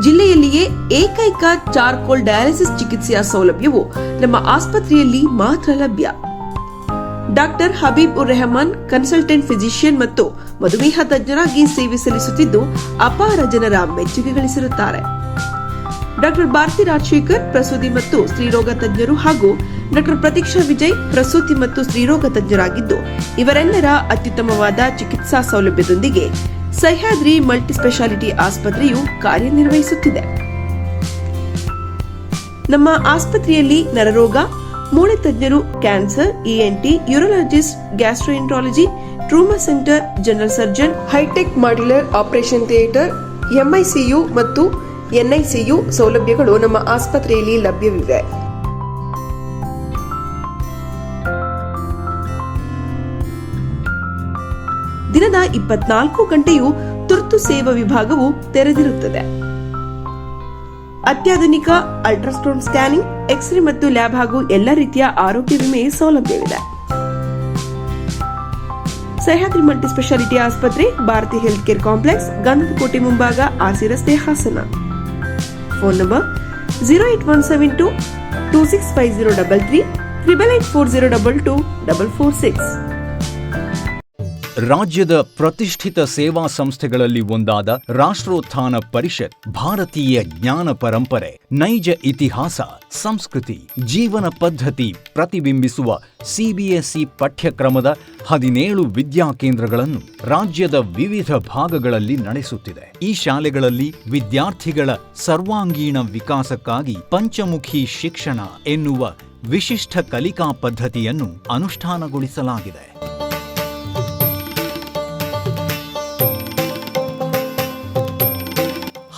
ಜಿಲ್ಲೆಯಲ್ಲಿಯೇ ಏಕೈಕ ಚಾರ್ಕೋಲ್ ಡಯಾಲಿಸಿಸ್ ಚಿಕಿತ್ಸೆಯ ಸೌಲಭ್ಯವು ನಮ್ಮ ಆಸ್ಪತ್ರೆಯಲ್ಲಿ ಮಾತ್ರ ಲಭ್ಯ. ಡಾಕ್ಟರ್ ಹಬೀಬ್ ಉರ್ ರೆಹಮಾನ್ ಕನ್ಸಲ್ಟೆಂಟ್ ಫಿಸಿಷಿಯನ್ ಮತ್ತು ಮಧುಮೇಹ ತಜ್ಞರಾಗಿ ಸೇವೆ ಸಲ್ಲಿಸುತ್ತಿದ್ದು ಅಪಾರ ಜನರ ಮೆಚ್ಚುಗೆ ಗಳಿಸಿರುತ್ತಾರೆ. ಡಾಕ್ಟರ್ ಭಾರತಿ ರಾಜಶೇಖರ್ ಪ್ರಸೂತಿ ಮತ್ತು ಸ್ತ್ರೀರೋಗ ತಜ್ಞರು ಹಾಗೂ ಡಾಕ್ಟರ್ ಪ್ರತೀಕ್ಷಾ ವಿಜಯ್ ಪ್ರಸೂತಿ ಮತ್ತು ಸ್ತ್ರೀರೋಗ ತಜ್ಞರಾಗಿದ್ದು ಇವರೆಲ್ಲರ ಅತ್ಯುತ್ತಮವಾದ ಚಿಕಿತ್ಸಾ ಸೌಲಭ್ಯದೊಂದಿಗೆ ಸಹ್ಯಾದ್ರಿ ಮಲ್ಟಿ ಸ್ಪೆಷಾಲಿಟಿ ಆಸ್ಪತ್ರೆಯು ಕಾರ್ಯನಿರ್ವಹಿಸುತ್ತಿದೆ. ನಮ್ಮ ಆಸ್ಪತ್ರೆಯಲ್ಲಿ ನರರೋಗ, ಮೂಳೆ ತಜ್ಞರು, cancer, ENT, urologist, gastroenterology, trauma centre, general surgeon, hi tech modular operation theatre, MICU ಮತ್ತು NICU ಸೌಲಭ್ಯಗಳು ನಮ್ಮ ಆಸ್ಪತ್ರೆಯಲ್ಲಿ ಲಭ್ಯವಿವೆ. ದಿನದ 24 ಗಂಟೆಯೂ ತುರ್ತು ಸೇವಾ ವಿಭಾಗವು ತೆರೆದಿರುತ್ತದೆ. ಅತ್ಯಾಧುನಿಕ ಅಲ್ಟ್ರಾಸೌಂಡ್ ಸ್ಕ್ಯಾನಿಂಗ್, ಎಕ್ಸ್ರೇ ಮತ್ತು ಲ್ಯಾಬ್ ಹಾಗೂ ಎಲ್ಲ ರೀತಿಯ ಆರೋಗ್ಯ ವಿಮೆ ಸೌಲಭ್ಯವಿದೆ. ಸಹ್ಯಾದ್ರಿ ಮಲ್ಟಿ ಸ್ಪೆಷಾಲಿಟಿ ಆಸ್ಪತ್ರೆ, ಭಾರತಿ ಹೆಲ್ತ್ ಕೇರ್ ಕಾಂಪ್ಲೆಕ್ಸ್, ಗಂಧಕೋಟೆ ಮುಂಭಾಗ, RC ರಸ್ತೆ, ಹಾಸನ. Phone number 08172 265033 884022 446. ರಾಜ್ಯದ ಪ್ರತಿಷ್ಠಿತ ಸೇವಾ ಸಂಸ್ಥೆಗಳಲ್ಲಿ ಒಂದಾದ ರಾಷ್ಟ್ರೋತ್ಥಾನ ಪರಿಷತ್ ಭಾರತೀಯ ಜ್ಞಾನ ಪರಂಪರೆ, ನೈಜ ಇತಿಹಾಸ, ಸಂಸ್ಕೃತಿ, ಜೀವನ ಪದ್ಧತಿ ಪ್ರತಿಬಿಂಬಿಸುವ ಸಿಬಿಎಸ್ಇ ಪಠ್ಯಕ್ರಮದ 17 ವಿದ್ಯಾಕೇಂದ್ರಗಳನ್ನು ರಾಜ್ಯದ ವಿವಿಧ ಭಾಗಗಳಲ್ಲಿ ನಡೆಸುತ್ತಿದೆ. ಈ ಶಾಲೆಗಳಲ್ಲಿ ವಿದ್ಯಾರ್ಥಿಗಳ ಸರ್ವಾಂಗೀಣ ವಿಕಾಸಕ್ಕಾಗಿ ಪಂಚಮುಖಿ ಶಿಕ್ಷಣ ಎನ್ನುವ ವಿಶಿಷ್ಟ ಕಲಿಕಾ ಪದ್ಧತಿಯನ್ನು ಅನುಷ್ಠಾನಗೊಳಿಸಲಾಗಿದೆ.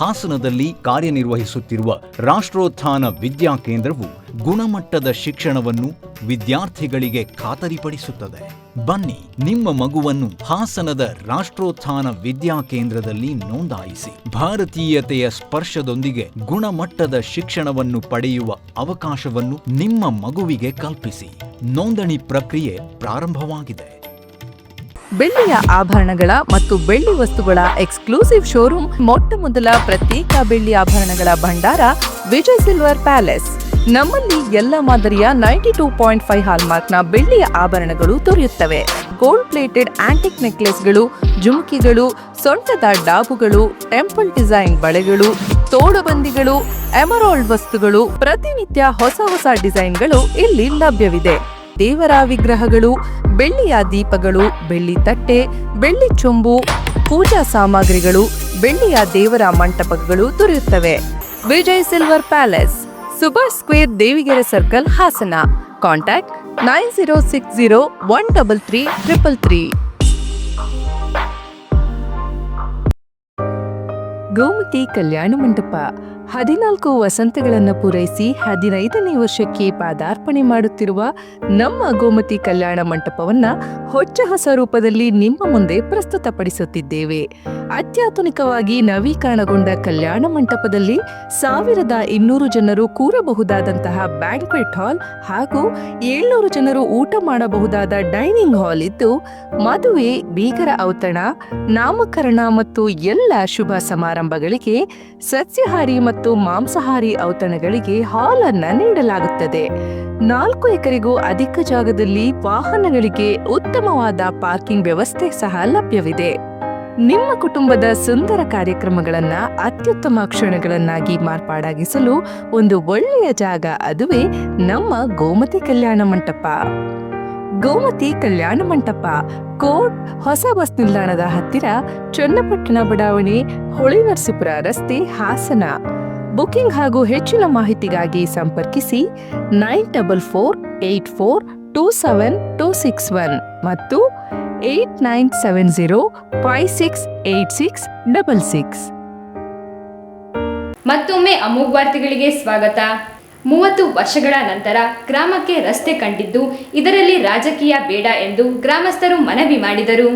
ಹಾಸನದಲ್ಲಿ ಕಾರ್ಯನಿರ್ವಹಿಸುತ್ತಿರುವ ರಾಷ್ಟ್ರೋತ್ಥಾನ ವಿದ್ಯಾಕೇಂದ್ರವು ಗುಣಮಟ್ಟದ ಶಿಕ್ಷಣವನ್ನು ವಿದ್ಯಾರ್ಥಿಗಳಿಗೆ ಖಾತರಿಪಡಿಸುತ್ತದೆ. ಬನ್ನಿ, ನಿಮ್ಮ ಮಗುವನ್ನು ಹಾಸನದ ರಾಷ್ಟ್ರೋತ್ಥಾನ ವಿದ್ಯಾಕೇಂದ್ರದಲ್ಲಿ ನೋಂದಾಯಿಸಿ ಭಾರತೀಯತೆಯ ಸ್ಪರ್ಶದೊಂದಿಗೆ ಗುಣಮಟ್ಟದ ಶಿಕ್ಷಣವನ್ನು ಪಡೆಯುವ ಅವಕಾಶವನ್ನು ನಿಮ್ಮ ಮಗುವಿಗೆ ಕಲ್ಪಿಸಿ. ನೋಂದಣಿ ಪ್ರಕ್ರಿಯೆ ಪ್ರಾರಂಭವಾಗಿದೆ. ಬೆಳ್ಳಿಯ ಆಭರಣಗಳ ಮತ್ತು ಬೆಳ್ಳಿ ವಸ್ತುಗಳ ಎಕ್ಸ್ಕ್ಲೂಸಿವ್ ಶೋರೂಮ್, ಮೊಟ್ಟ ಮೊದಲ ಪ್ರತ್ಯೇಕ ಬೆಳ್ಳಿ ಆಭರಣಗಳ ಭಂಡಾರ ವಿಜಯ್ ಸಿಲ್ವರ್ ಪ್ಯಾಲೇಸ್. ನಮ್ಮಲ್ಲಿ ಎಲ್ಲ ಮಾದರಿಯ 92.5 ಹಾಲ್ಮಾರ್ಕ್ನ ಬೆಳ್ಳಿಯ ಆಭರಣಗಳು ದೊರೆಯುತ್ತವೆ. ಗೋಲ್ಡ್ ಪ್ಲೇಟೆಡ್ ಆಂಟಿಕ್ ನೆಕ್ಲೆಸ್ಗಳು, ಜುಮುಕಿಗಳು, ಸೊಂಟದ ಡಾಬುಗಳು, ಟೆಂಪಲ್ ಡಿಸೈನ್ ಬಳೆಗಳು, ತೋಡುಬಂದಿಗಳು, ಎಮರಾಲ್ಡ್ ವಸ್ತುಗಳು, ಪ್ರತಿನಿತ್ಯ ಹೊಸ ಡಿಸೈನ್ಗಳು ಇಲ್ಲಿ ಲಭ್ಯವಿದೆ. ದೇವರ ವಿಗ್ರಹಗಳು, ಬೆಳ್ಳಿಯ ದೀಪಗಳು, ಬೆಳ್ಳಿ ತಟ್ಟೆ, ಬೆಳ್ಳಿ ಚೊಂಬು, ಪೂಜಾ ಸಾಮಗ್ರಿಗಳು, ಬೆಳ್ಳಿಯ ದೇವರ ಮಂಟಪಗಳು ದೊರೆಯುತ್ತವೆ. Vijay silver palace, Subhash square, Devigere circle, Hassan. Contact 9060133333. Gomathi Kalyana Mantapa 14 ವಸಂತಗಳನ್ನು ಪೂರೈಸಿ 15ನೇ ವರ್ಷಕ್ಕೆ ಪಾದಾರ್ಪಣೆ ಮಾಡುತ್ತಿರುವ ನಮ್ಮ ಗೋಮತಿ ಕಲ್ಯಾಣ ಮಂಟಪವನ್ನ ಹೊಚ್ಚ ಹೊಸ ರೂಪದಲ್ಲಿ ನಿಮ್ಮ ಮುಂದೆ ಪ್ರಸ್ತುತಪಡಿಸುತ್ತಿದ್ದೇವೆ. ಅತ್ಯಾಧುನಿಕವಾಗಿ ನವೀಕರಣಗೊಂಡ ಕಲ್ಯಾಣ ಮಂಟಪದಲ್ಲಿ 1200 ಜನರು ಕೂರಬಹುದಾದಂತಹ ಬ್ಯಾಂಕ್ವೆಟ್ ಹಾಲ್ ಹಾಗೂ 700 ಜನರು ಊಟ ಮಾಡಬಹುದಾದ ಡೈನಿಂಗ್ ಹಾಲ್ ಇದ್ದು, ಮದುವೆ, ಬೀಗರ ಔತಣ, ನಾಮಕರಣ ಮತ್ತು ಎಲ್ಲ ಶುಭ ಸಮಾರಂಭಗಳಿಗೆ ಸಸ್ಯಾಹಾರಿ ಮತ್ತು ಮಾಂಸಾಹಾರಿ ಔತಣಗಳಿಗೆ ಹಾಲ್ ಅನ್ನ ನೀಡಲಾಗುತ್ತದೆ. 4 ಎಕರೆಗೂ ಅಧಿಕ ಜಾಗದಲ್ಲಿ ವಾಹನಗಳಿಗೆ ಉತ್ತಮವಾದ ಪಾರ್ಕಿಂಗ್ ವ್ಯವಸ್ಥೆ ಸಹ ಲಭ್ಯವಿದೆ. ನಿಮ್ಮ ಕುಟುಂಬದ ಸುಂದರ ಕಾರ್ಯಕ್ರಮಗಳನ್ನ ಅತ್ಯುತ್ತಮ ಕ್ಷಣಗಳನ್ನಾಗಿ ಮಾರ್ಪಾಡಾಗಿಸಲು ಒಂದು ಒಳ್ಳೆಯ ಜಾಗ, ಅದುವೇ ನಮ್ಮ ಗೋಮತಿ ಕಲ್ಯಾಣ ಮಂಟಪ. ಗೋಮತಿ ಕಲ್ಯಾಣ ಮಂಟಪ, ಕೋಟ್ ಹೊಸ ಬಸ್ ನಿಲ್ದಾಣದ ಹತ್ತಿರ, ಚನ್ನಪಟ್ಟಣ ಬಡಾವಣೆ, ಹೊಳೆನರಸೀಪುರ ರಸ್ತೆ, ಹಾಸನ. ಬುಕಿಂಗ್ ಹಾಗೂ ಹೆಚ್ಚಿನ ಮಾಹಿತಿಗಾಗಿ ಸಂಪರ್ಕಿಸಿ 9484827261 ಮತ್ತು 8970568666. ಮತ್ತೊಮ್ಮೆ ಅಮೋಘ ವಾರ್ತೆಗಳಿಗೆ ಸ್ವಾಗತ. 30 ವರ್ಷಗಳ ನಂತರ ಗ್ರಾಮಕ್ಕೆ ರಸ್ತೆ ಕಂಡಿದ್ದು, ಇದರಲ್ಲಿ ರಾಜಕೀಯ ಬೇಡ ಎಂದು ಗ್ರಾಮಸ್ಥರು ಮನವಿ ಮಾಡಿದರು.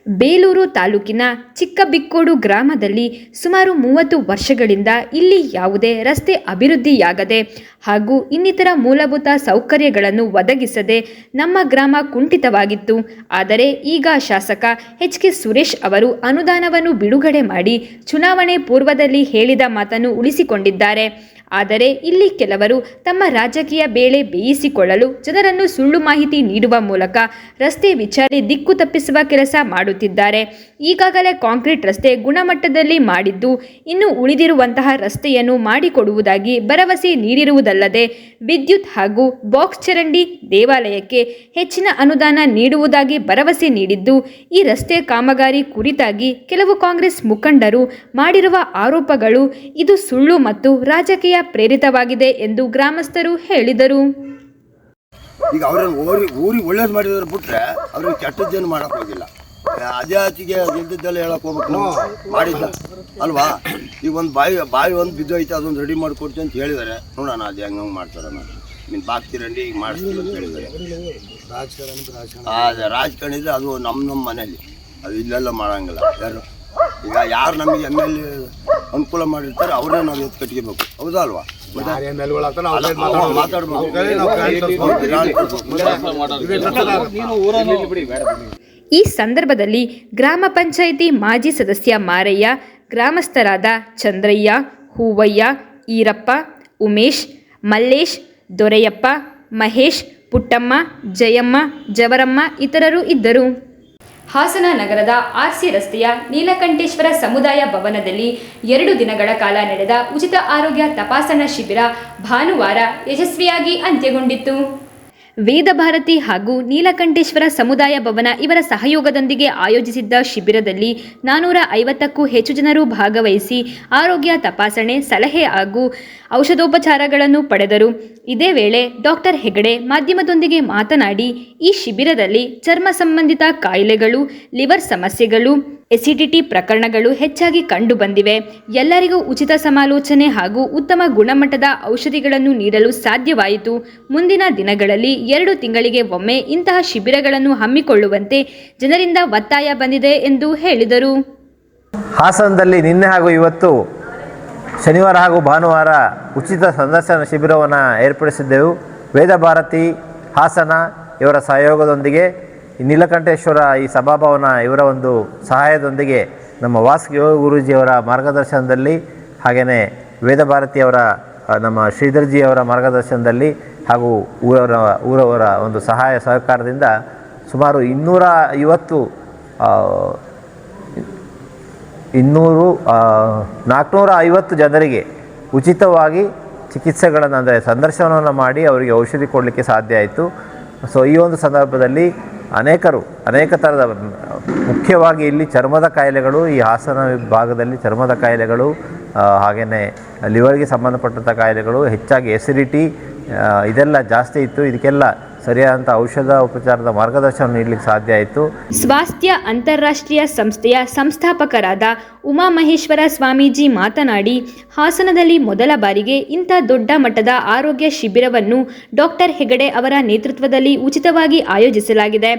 ಬೇಲೂರು ತಾಲೂಕಿನ ಚಿಕ್ಕಬಿಕ್ಕೋಡು ಗ್ರಾಮದಲ್ಲಿ ಸುಮಾರು 30 ವರ್ಷಗಳಿಂದ ಇಲ್ಲಿ ಯಾವುದೇ ರಸ್ತೆ ಅಭಿವೃದ್ಧಿಯಾಗದೆ ಹಾಗೂ ಇನ್ನಿತರ ಮೂಲಭೂತ ಸೌಕರ್ಯಗಳನ್ನು ಒದಗಿಸದೆ ನಮ್ಮ ಗ್ರಾಮ ಕುಂಠಿತವಾಗಿತ್ತು. ಆದರೆ ಈಗ ಶಾಸಕ ಎಚ್.ಕೆ. ಸುರೇಶ್ ಅವರು ಅನುದಾನವನ್ನು ಬಿಡುಗಡೆ ಮಾಡಿ ಚುನಾವಣೆ ಪೂರ್ವದಲ್ಲಿ ಹೇಳಿದ ಮಾತನ್ನು ಉಳಿಸಿಕೊಂಡಿದ್ದಾರೆ. ಆದರೆ ಇಲ್ಲಿ ಕೆಲವರು ತಮ್ಮ ರಾಜಕೀಯ ಬೇಳೆ ಬೇಯಿಸಿಕೊಳ್ಳಲು ಜನರನ್ನು ಸುಳ್ಳು ಮಾಹಿತಿ ನೀಡುವ ಮೂಲಕ ರಸ್ತೆ ವಿಚಾರಿ ದಿಕ್ಕು ತಪ್ಪಿಸುವ ಕೆಲಸ ಮಾಡುತ್ತಿದ್ದಾರೆ. ಈಗಾಗಲೇ ಕಾಂಕ್ರೀಟ್ ರಸ್ತೆ ಗುಣಮಟ್ಟದಲ್ಲಿ ಮಾಡಿದ್ದು, ಇನ್ನು ಉಳಿದಿರುವಂತಹ ರಸ್ತೆಯನ್ನು ಮಾಡಿಕೊಡುವುದಾಗಿ ಭರವಸೆ ನೀಡಿರುವುದಲ್ಲದೆ ವಿದ್ಯುತ್ ಹಾಗೂ ಬಾಕ್ಸ್ ಚರಂಡಿ, ದೇವಾಲಯಕ್ಕೆ ಹೆಚ್ಚಿನ ಅನುದಾನ ನೀಡುವುದಾಗಿ ಭರವಸೆ ನೀಡಿದ್ದು, ಈ ರಸ್ತೆ ಕಾಮಗಾರಿ ಕುರಿತಾಗಿ ಕೆಲವು ಕಾಂಗ್ರೆಸ್ ಮುಖಂಡರು ಮಾಡಿರುವ ಆರೋಪಗಳು ಇದು ಸುಳ್ಳು ಮತ್ತು ರಾಜಕೀಯ ಪ್ರೇರಿತವಾಗಿದೆ ಎಂದು ಗ್ರಾಮಸ್ಥರು ಹೇಳಿದರು. ಈಗ ಅವ್ರನ್ನ ಊರಿಗೆ ಒಳ್ಳೇದು ಮಾಡಿದ್ರೆ ಬಿಟ್ರೆ ಅವ್ರಿಗೆ ಕೆಟ್ಟದ್ದೇನು ಮಾಡಕ್ ಹೋಗಿಲ್ಲ. ಅದೇ ಆಚಿಗೆ ಗೆಲ್ದಿದ್ದೆಲ್ಲ ಹೇಳಕ್ ಹೋಗ್ಬೇಕು ನಾವು ಮಾಡಿದ್ದ ಅಲ್ವಾ. ಈಗ ಒಂದು ಬಾವಿ ಒಂದು ಬಿದ್ದೋಯ್ತು, ಅದೊಂದು ರೆಡಿ ಮಾಡಿಕೊಡ್ತೀನಿ ಅಂತ ಹೇಳಿದ್ದಾರೆ. ನೋಡೋಣ ಅದು ಹೆಂಗೆ ಮಾಡ್ತಾರೆ. ನೀನು ಬಾಕ್ತಿರಂಡಿ ಈಗ ಮಾಡಿಸ್ತೀವಿ ಅಂತ ಹೇಳಿದ್ದಾರೆ. ರಾಜಕಾರಣ ಇದ್ರೆ ಅದು ನಮ್ಮ ಮನೇಲಿ, ಅದು ಇಲ್ಲೆಲ್ಲ ಮಾಡಂಗಿಲ್ಲ. ಯಾರು ನಮಗೆ ಎಮ್.ಎಲ್.ಎ ಅನುಕೂಲ ಮಾಡಿರ್ತಾರೆ ಅವ್ರನ್ನೇ ನಾವು ಎತ್ತು ಕಟ್ಕೋಬೇಕು, ಹೌದಾ ಅಲ್ವಾ? ಈ ಸಂದರ್ಭದಲ್ಲಿ ಗ್ರಾಮ ಪಂಚಾಯಿತಿ ಮಾಜಿ ಸದಸ್ಯ ಮಾರಯ್ಯ, ಗ್ರಾಮಸ್ಥರಾದ ಚಂದ್ರಯ್ಯ, ಹೂವಯ್ಯ, ಈರಪ್ಪ, ಉಮೇಶ್, ಮಲ್ಲೇಶ್, ದೊರೆಯಪ್ಪ, ಮಹೇಶ್, ಪುಟ್ಟಮ್ಮ, ಜಯಮ್ಮ, ಜವರಮ್ಮ ಇತರರು ಇದ್ದರು. ಹಾಸನ ನಗರದ ಆರ್ಸಿ ರಸ್ತೆಯ ನೀಲಕಂಠೇಶ್ವರ ಸಮುದಾಯ ಭವನದಲ್ಲಿ 2 ದಿನಗಳ ಕಾಲ ನಡೆದ ಉಚಿತ ಆರೋಗ್ಯ ತಪಾಸಣಾ ಶಿಬಿರ ಭಾನುವಾರ ಯಶಸ್ವಿಯಾಗಿ ಅಂತ್ಯಗೊಂಡಿತು. ವೇದಭಾರತಿ ಹಾಗೂ ನೀಲಕಂಠೇಶ್ವರ ಸಮುದಾಯ ಭವನ ಇವರ ಸಹಯೋಗದೊಂದಿಗೆ ಆಯೋಜಿಸಿದ್ದ ಶಿಬಿರದಲ್ಲಿ 450ಕ್ಕೂ ಹೆಚ್ಚು ಜನರು ಭಾಗವಹಿಸಿ ಆರೋಗ್ಯ ತಪಾಸಣೆ, ಸಲಹೆ ಹಾಗೂ ಔಷಧೋಪಚಾರಗಳನ್ನು ಪಡೆದರು. ಇದೇ ವೇಳೆ ಡಾಕ್ಟರ್ ಹೆಗಡೆ ಮಾಧ್ಯಮದೊಂದಿಗೆ ಮಾತನಾಡಿ, ಈ ಶಿಬಿರದಲ್ಲಿ ಚರ್ಮ ಸಂಬಂಧಿತ ಕಾಯಿಲೆಗಳು, ಲಿವರ್ ಸಮಸ್ಯೆಗಳು, ಎಸಿಡಿಟಿ ಪ್ರಕರಣಗಳು ಹೆಚ್ಚಾಗಿ ಕಂಡುಬಂದಿವೆ. ಎಲ್ಲರಿಗೂ ಉಚಿತ ಸಮಾಲೋಚನೆ ಹಾಗೂ ಉತ್ತಮ ಗುಣಮಟ್ಟದ ಔಷಧಿಗಳನ್ನು ನೀಡಲು ಸಾಧ್ಯವಾಯಿತು. ಮುಂದಿನ ದಿನಗಳಲ್ಲಿ 2 ತಿಂಗಳಿಗೆ ಒಮ್ಮೆ ಇಂತಹ ಶಿಬಿರಗಳನ್ನು ಹಮ್ಮಿಕೊಳ್ಳುವಂತೆ ಜನರಿಂದ ಒತ್ತಾಯ ಬಂದಿದೆ ಎಂದು ಹೇಳಿದರು. ಹಾಸನದಲ್ಲಿ ನಿನ್ನೆ ಹಾಗೂ ಇವತ್ತು ಶನಿವಾರ ಹಾಗೂ ಭಾನುವಾರ ಉಚಿತ ಸಂದರ್ಶನ ಶಿಬಿರವನ್ನು ಏರ್ಪಡಿಸಿದ್ದೆವು. ವೇದಭಾರತಿ ಹಾಸನ ಇವರ ಸಹಯೋಗದೊಂದಿಗೆ ನೀಲಕಂಠೇಶ್ವರ ಈ ಸಭಾಭವನ ಇವರ ಒಂದು ಸಹಾಯದೊಂದಿಗೆ ನಮ್ಮ ವಾಸ್ಕಿ ಯೋಗ ಗುರೂಜಿಯವರ ಮಾರ್ಗದರ್ಶನದಲ್ಲಿ ಹಾಗೆಯೇ ವೇದಭಾರತಿಯವರ ನಮ್ಮ ಶ್ರೀಧರ್ಜಿಯವರ ಮಾರ್ಗದರ್ಶನದಲ್ಲಿ ಹಾಗೂ ಊರವರ ಒಂದು ಸಹಾಯ ಸಹಕಾರದಿಂದ ಸುಮಾರು 450 ಜನರಿಗೆ ಉಚಿತವಾಗಿ ಚಿಕಿತ್ಸೆಗಳನ್ನು ಅಂದರೆ ಸಂದರ್ಶನವನ್ನು ಮಾಡಿ ಅವರಿಗೆ ಔಷಧಿ ಕೊಡಲಿಕ್ಕೆ ಸಾಧ್ಯ ಆಯಿತು. ಸೊ ಈ ಒಂದು ಸಂದರ್ಭದಲ್ಲಿ ಅನೇಕ ಥರದ ಮುಖ್ಯವಾಗಿ ಇಲ್ಲಿ ಚರ್ಮದ ಕಾಯಿಲೆಗಳು, ಈ ಹಾಸನ ಭಾಗದಲ್ಲಿ ಚರ್ಮದ ಕಾಯಿಲೆಗಳು ಹಾಗೆಯೇ ಲಿವರ್ಗೆ ಸಂಬಂಧಪಟ್ಟಂಥ ಕಾಯಿಲೆಗಳು, ಹೆಚ್ಚಾಗಿ ಎಸಿಡಿಟಿ ಇದೆಲ್ಲ ಜಾಸ್ತಿ ಇತ್ತು. ಇದಕ್ಕೆಲ್ಲ ಸರಿಯಾದಂಥ ಔಷಧ ಉಪಚಾರದ ಮಾರ್ಗದರ್ಶನ ನೀಡಲಿಕ್ಕೆ ಸಾಧ್ಯ ಆಯಿತು. ಸ್ವಾಸ್ಥ್ಯ ಅಂತಾರಾಷ್ಟ್ರೀಯ ಸಂಸ್ಥೆಯ ಸಂಸ್ಥಾಪಕರಾದ ಉಮಾಮಹೇಶ್ವರ ಸ್ವಾಮೀಜಿ ಮಾತನಾಡಿ, ಹಾಸನದಲ್ಲಿ ಮೊದಲ ಬಾರಿಗೆ ಇಂಥ ದೊಡ್ಡ ಮಟ್ಟದ ಆರೋಗ್ಯ ಶಿಬಿರವನ್ನು ಡಾಕ್ಟರ್ ಹೆಗಡೆ ಅವರ ನೇತೃತ್ವದಲ್ಲಿ ಉಚಿತವಾಗಿ ಆಯೋಜಿಸಲಾಗಿದೆ.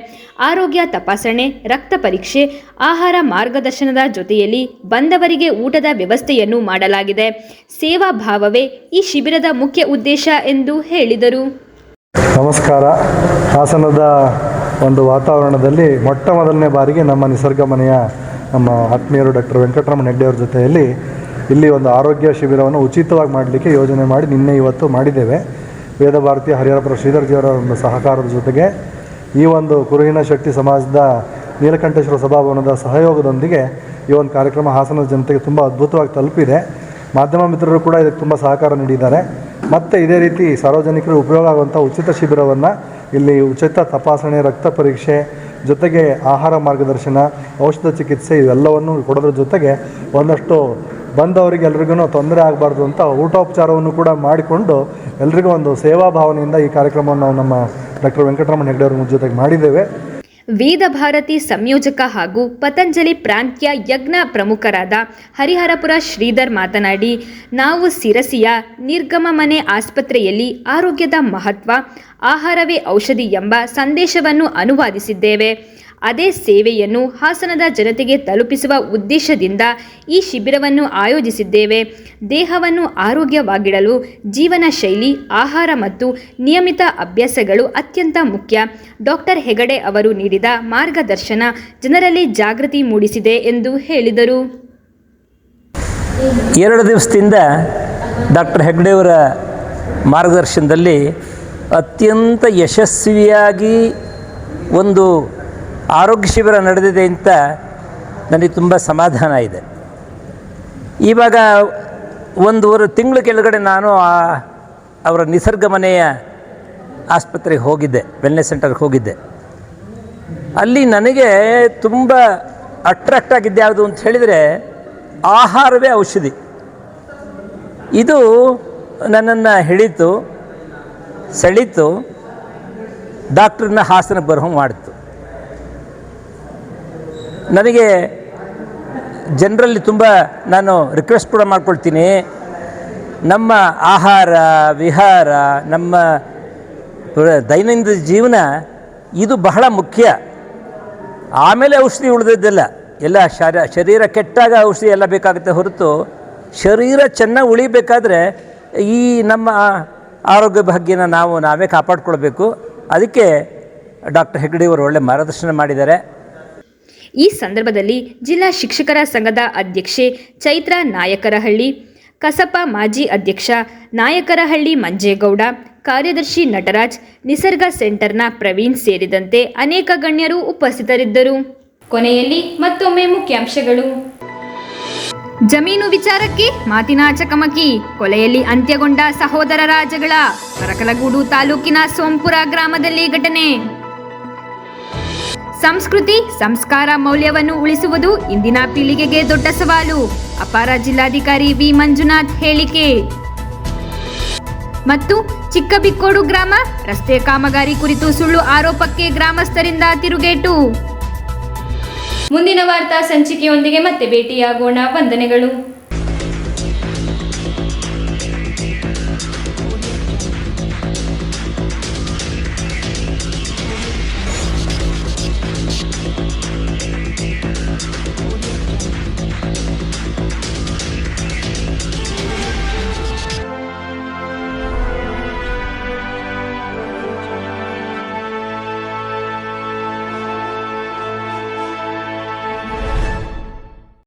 ಆರೋಗ್ಯ ತಪಾಸಣೆ, ರಕ್ತ ಪರೀಕ್ಷೆ, ಆಹಾರ ಮಾರ್ಗದರ್ಶನದ ಜೊತೆಯಲ್ಲಿ ಬಂದವರಿಗೆ ಊಟದ ವ್ಯವಸ್ಥೆಯನ್ನು ಮಾಡಲಾಗಿದೆ. ಸೇವಾ ಭಾವವೇ ಈ ಶಿಬಿರದ ಮುಖ್ಯ ಉದ್ದೇಶ ಎಂದು ಹೇಳಿದರು. ನಮಸ್ಕಾರ. ಹಾಸನದ ಒಂದು ವಾತಾವರಣದಲ್ಲಿ ಮೊಟ್ಟ ಮೊದಲನೇ ಬಾರಿಗೆ ನಮ್ಮ ನಿಸರ್ಗ ಮನೆಯ ನಮ್ಮ ಆತ್ಮೀಯರು ಡಾಕ್ಟರ್ ವೆಂಕಟರಮಣ ಹೆಗ್ಡೆಯವ್ರ ಜೊತೆಯಲ್ಲಿ ಇಲ್ಲಿ ಒಂದು ಆರೋಗ್ಯ ಶಿಬಿರವನ್ನು ಉಚಿತವಾಗಿ ಮಾಡಲಿಕ್ಕೆ ಯೋಜನೆ ಮಾಡಿ ನಿನ್ನೆ ಇವತ್ತು ಮಾಡಿದ್ದೇವೆ. ವೇದಭಾರತಿ ಹರಿಹರಪುರ ಶ್ರೀಧರ್ಜಿಯವರ ಒಂದು ಸಹಕಾರದ ಜೊತೆಗೆ ಈ ಒಂದು ಕುರುಹಿನ ಶಕ್ತಿ ಸಮಾಜದ ನೀಲಕಂಠೇಶ್ವರ ಸಭಾಭವನದ ಸಹಯೋಗದೊಂದಿಗೆ ಈ ಒಂದು ಕಾರ್ಯಕ್ರಮ ಹಾಸನದ ಜನತೆಗೆ ತುಂಬ ಅದ್ಭುತವಾಗಿ ತಲುಪಿದೆ. ಮಾಧ್ಯಮ ಮಿತ್ರರು ಕೂಡ ಇದಕ್ಕೆ ತುಂಬ ಸಹಕಾರ ನೀಡಿದ್ದಾರೆ. ಮತ್ತು ಇದೇ ರೀತಿ ಸಾರ್ವಜನಿಕರು ಉಪಯೋಗ ಆಗುವಂಥ ಉಚಿತ ಶಿಬಿರವನ್ನು ಇಲ್ಲಿ ಉಚಿತ ತಪಾಸಣೆ, ರಕ್ತ ಪರೀಕ್ಷೆ ಜೊತೆಗೆ ಆಹಾರ ಮಾರ್ಗದರ್ಶನ, ಔಷಧ ಚಿಕಿತ್ಸೆ ಇವೆಲ್ಲವನ್ನು ಕೊಡೋದ್ರ ಜೊತೆಗೆ ಒಂದಷ್ಟು ಬಂದವರಿಗೆ ಎಲ್ರಿಗೂ ತೊಂದರೆ ಆಗಬಾರ್ದು ಅಂತ ಊಟೋಪಚಾರವನ್ನು ಕೂಡ ಮಾಡಿಕೊಂಡು ಎಲ್ರಿಗೂ ಒಂದು ಸೇವಾ ಭಾವನೆಯಿಂದ ಈ ಕಾರ್ಯಕ್ರಮವನ್ನು ನಾವು ನಮ್ಮ ಡಾಕ್ಟರ್ ವೆಂಕಟರಮಣ ಹೆಗ್ಡೆಯವ್ರ ಜೊತೆಗೆ ಮಾಡಿದ್ದೇವೆ. ವೇದಭಾರತಿ ಸಂಯೋಜಕ ಹಾಗೂ ಪತಂಜಲಿ ಪ್ರಾಂತ್ಯ ಯಜ್ಞ ಪ್ರಮುಖರಾದ ಹರಿಹರಪುರ ಶ್ರೀಧರ್ ಮಾತನಾಡಿ, ನಾವು ಸಿರಸಿಯ ನಿರ್ಗಮ ಮನೆ ಆಸ್ಪತ್ರೆಯಲ್ಲಿ ಆರೋಗ್ಯದ ಮಹತ್ವ, ಆಹಾರವೇ ಔಷಧಿ ಎಂಬ ಸಂದೇಶವನ್ನು ಅನುವಾದಿಸಿದ್ದೇವೆ. ಅದೇ ಸೇವೆಯನ್ನು ಹಾಸನದ ಜನತೆಗೆ ತಲುಪಿಸುವ ಉದ್ದೇಶದಿಂದ ಈ ಶಿಬಿರವನ್ನು ಆಯೋಜಿಸಿದ್ದೇವೆ. ದೇಹವನ್ನು ಆರೋಗ್ಯವಾಗಿಡಲು ಜೀವನ ಶೈಲಿ, ಆಹಾರ ಮತ್ತು ನಿಯಮಿತ ಅಭ್ಯಾಸಗಳು ಅತ್ಯಂತ ಮುಖ್ಯ. ಡಾಕ್ಟರ್ ಹೆಗಡೆ ಅವರು ನೀಡಿದ ಮಾರ್ಗದರ್ಶನ ಜನರಲ್ಲಿ ಜಾಗೃತಿ ಮೂಡಿಸಿದೆ ಎಂದು ಹೇಳಿದರು. 2 ದಿವಸದಿಂದ ಡಾಕ್ಟರ್ ಹೆಗ್ಡೆಯವರ ಮಾರ್ಗದರ್ಶನದಲ್ಲಿ ಅತ್ಯಂತ ಯಶಸ್ವಿಯಾಗಿ ಒಂದು ಆರೋಗ್ಯ ಶಿಬಿರ ನಡೆದಿದೆ ಅಂತ ನನಗೆ ತುಂಬ ಸಮಾಧಾನ ಇದೆ. ಇವಾಗ 1 ತಿಂಗಳ ಕೆಳಗಡೆ ನಾನು ಅವರ ನಿಸರ್ಗ ಮನೆಯ ಆಸ್ಪತ್ರೆಗೆ ಹೋಗಿದ್ದೆ, ವೆಲ್ನೆಸ್ ಸೆಂಟರ್ಗೆ ಹೋಗಿದ್ದೆ. ಅಲ್ಲಿ ನನಗೆ ತುಂಬ ಅಟ್ರಾಕ್ಟ್ ಆಗಿದ್ದೆ ಯಾವುದು ಅಂತ ಹೇಳಿದರೆ ಆಹಾರವೇ ಔಷಧಿ. ಇದು ನನ್ನನ್ನು ಸೆಳೀತು, ಡಾಕ್ಟ್ರನ್ನ ಹಾಸನಕ್ಕೆ ಬರೋ ಮಾಡಿತು. ನನಗೆ ಜನರಲ್ಲಿ ತುಂಬ ನಾನು ರಿಕ್ವೆಸ್ಟ್ ಕೂಡ ಮಾಡ್ಕೊಳ್ತೀನಿ, ನಮ್ಮ ಆಹಾರ ವಿಹಾರ, ನಮ್ಮ ದೈನಂದಿನ ಜೀವನ ಇದು ಬಹಳ ಮುಖ್ಯ. ಆಮೇಲೆ ಔಷಧಿ ಉಳಿದಿದ್ದೆಲ್ಲ ಎಲ್ಲ ಶರೀರ ಕೆಟ್ಟಾಗ ಔಷಧಿ ಎಲ್ಲ ಬೇಕಾಗುತ್ತೆ ಹೊರತು ಶರೀರ ಚೆನ್ನಾಗಿ ಉಳಿಬೇಕಾದ್ರೆ ಈ ನಮ್ಮ ಆರೋಗ್ಯ ಭಾಗ್ಯನ ನಾವೇ ಕಾಪಾಡಿಕೊಳ್ಬೇಕು. ಅದಕ್ಕೆ ಡಾಕ್ಟರ್ ಹೆಗ್ಡೆಯವರು ಒಳ್ಳೆ ಮಾರ್ಗದರ್ಶನ ಮಾಡಿದ್ದಾರೆ. ಈ ಸಂದರ್ಭದಲ್ಲಿ ಜಿಲ್ಲಾ ಶಿಕ್ಷಕರ ಸಂಘದ ಅಧ್ಯಕ್ಷೆ ಚೈತ್ರ ನಾಯಕರಹಳ್ಳಿ, ಕಸಪ ಮಾಜಿ ಅಧ್ಯಕ್ಷ ನಾಯಕರಹಳ್ಳಿ ಮಂಜೇಗೌಡ, ಕಾರ್ಯದರ್ಶಿ ನಟರಾಜ್, ನಿಸರ್ಗ ಸೆಂಟರ್ನ ಪ್ರವೀಣ್ ಸೇರಿದಂತೆ ಅನೇಕ ಗಣ್ಯರು ಉಪಸ್ಥಿತರಿದ್ದರು. ಕೊನೆಯಲ್ಲಿ ಮತ್ತೊಮ್ಮೆ ಮುಖ್ಯಾಂಶಗಳು. ಜಮೀನು ವಿಚಾರಕ್ಕೆ ಮಾತಿನ ಚಕಮಕಿ, ಕೊಲೆಯಲ್ಲಿ ಅಂತ್ಯಗೊಂಡ ಸಹೋದರರ ಜಗಳ. ಅರಕಲಗೂಡು ತಾಲೂಕಿನ ಸೋಂಪುರ ಗ್ರಾಮದಲ್ಲಿ ಘಟನೆ. ಸಂಸ್ಕೃತಿ ಸಂಸ್ಕಾರ ಮೌಲ್ಯವನ್ನು ಉಳಿಸುವುದು ಇಂದಿನ ಪೀಳಿಗೆಗೆ ದೊಡ್ಡ ಸವಾಲು. ಅಪರ ಜಿಲ್ಲಾಧಿಕಾರಿ ವಿ ಮಂಜುನಾಥ್ ಹೇಳಿಕೆ. ಮತ್ತು ಚಿಕ್ಕಬಿಕ್ಕೋಡು ಗ್ರಾಮ ರಸ್ತೆ ಕಾಮಗಾರಿ ಕುರಿತು ಸುಳ್ಳು ಆರೋಪಕ್ಕೆ ಗ್ರಾಮಸ್ಥರಿಂದ ತಿರುಗೇಟು. ಮುಂದಿನ ವಾರ್ತಾ ಸಂಚಿಕೆಯೊಂದಿಗೆ ಮತ್ತೆ ಭೇಟಿಯಾಗೋಣ. ವಂದನೆಗಳು.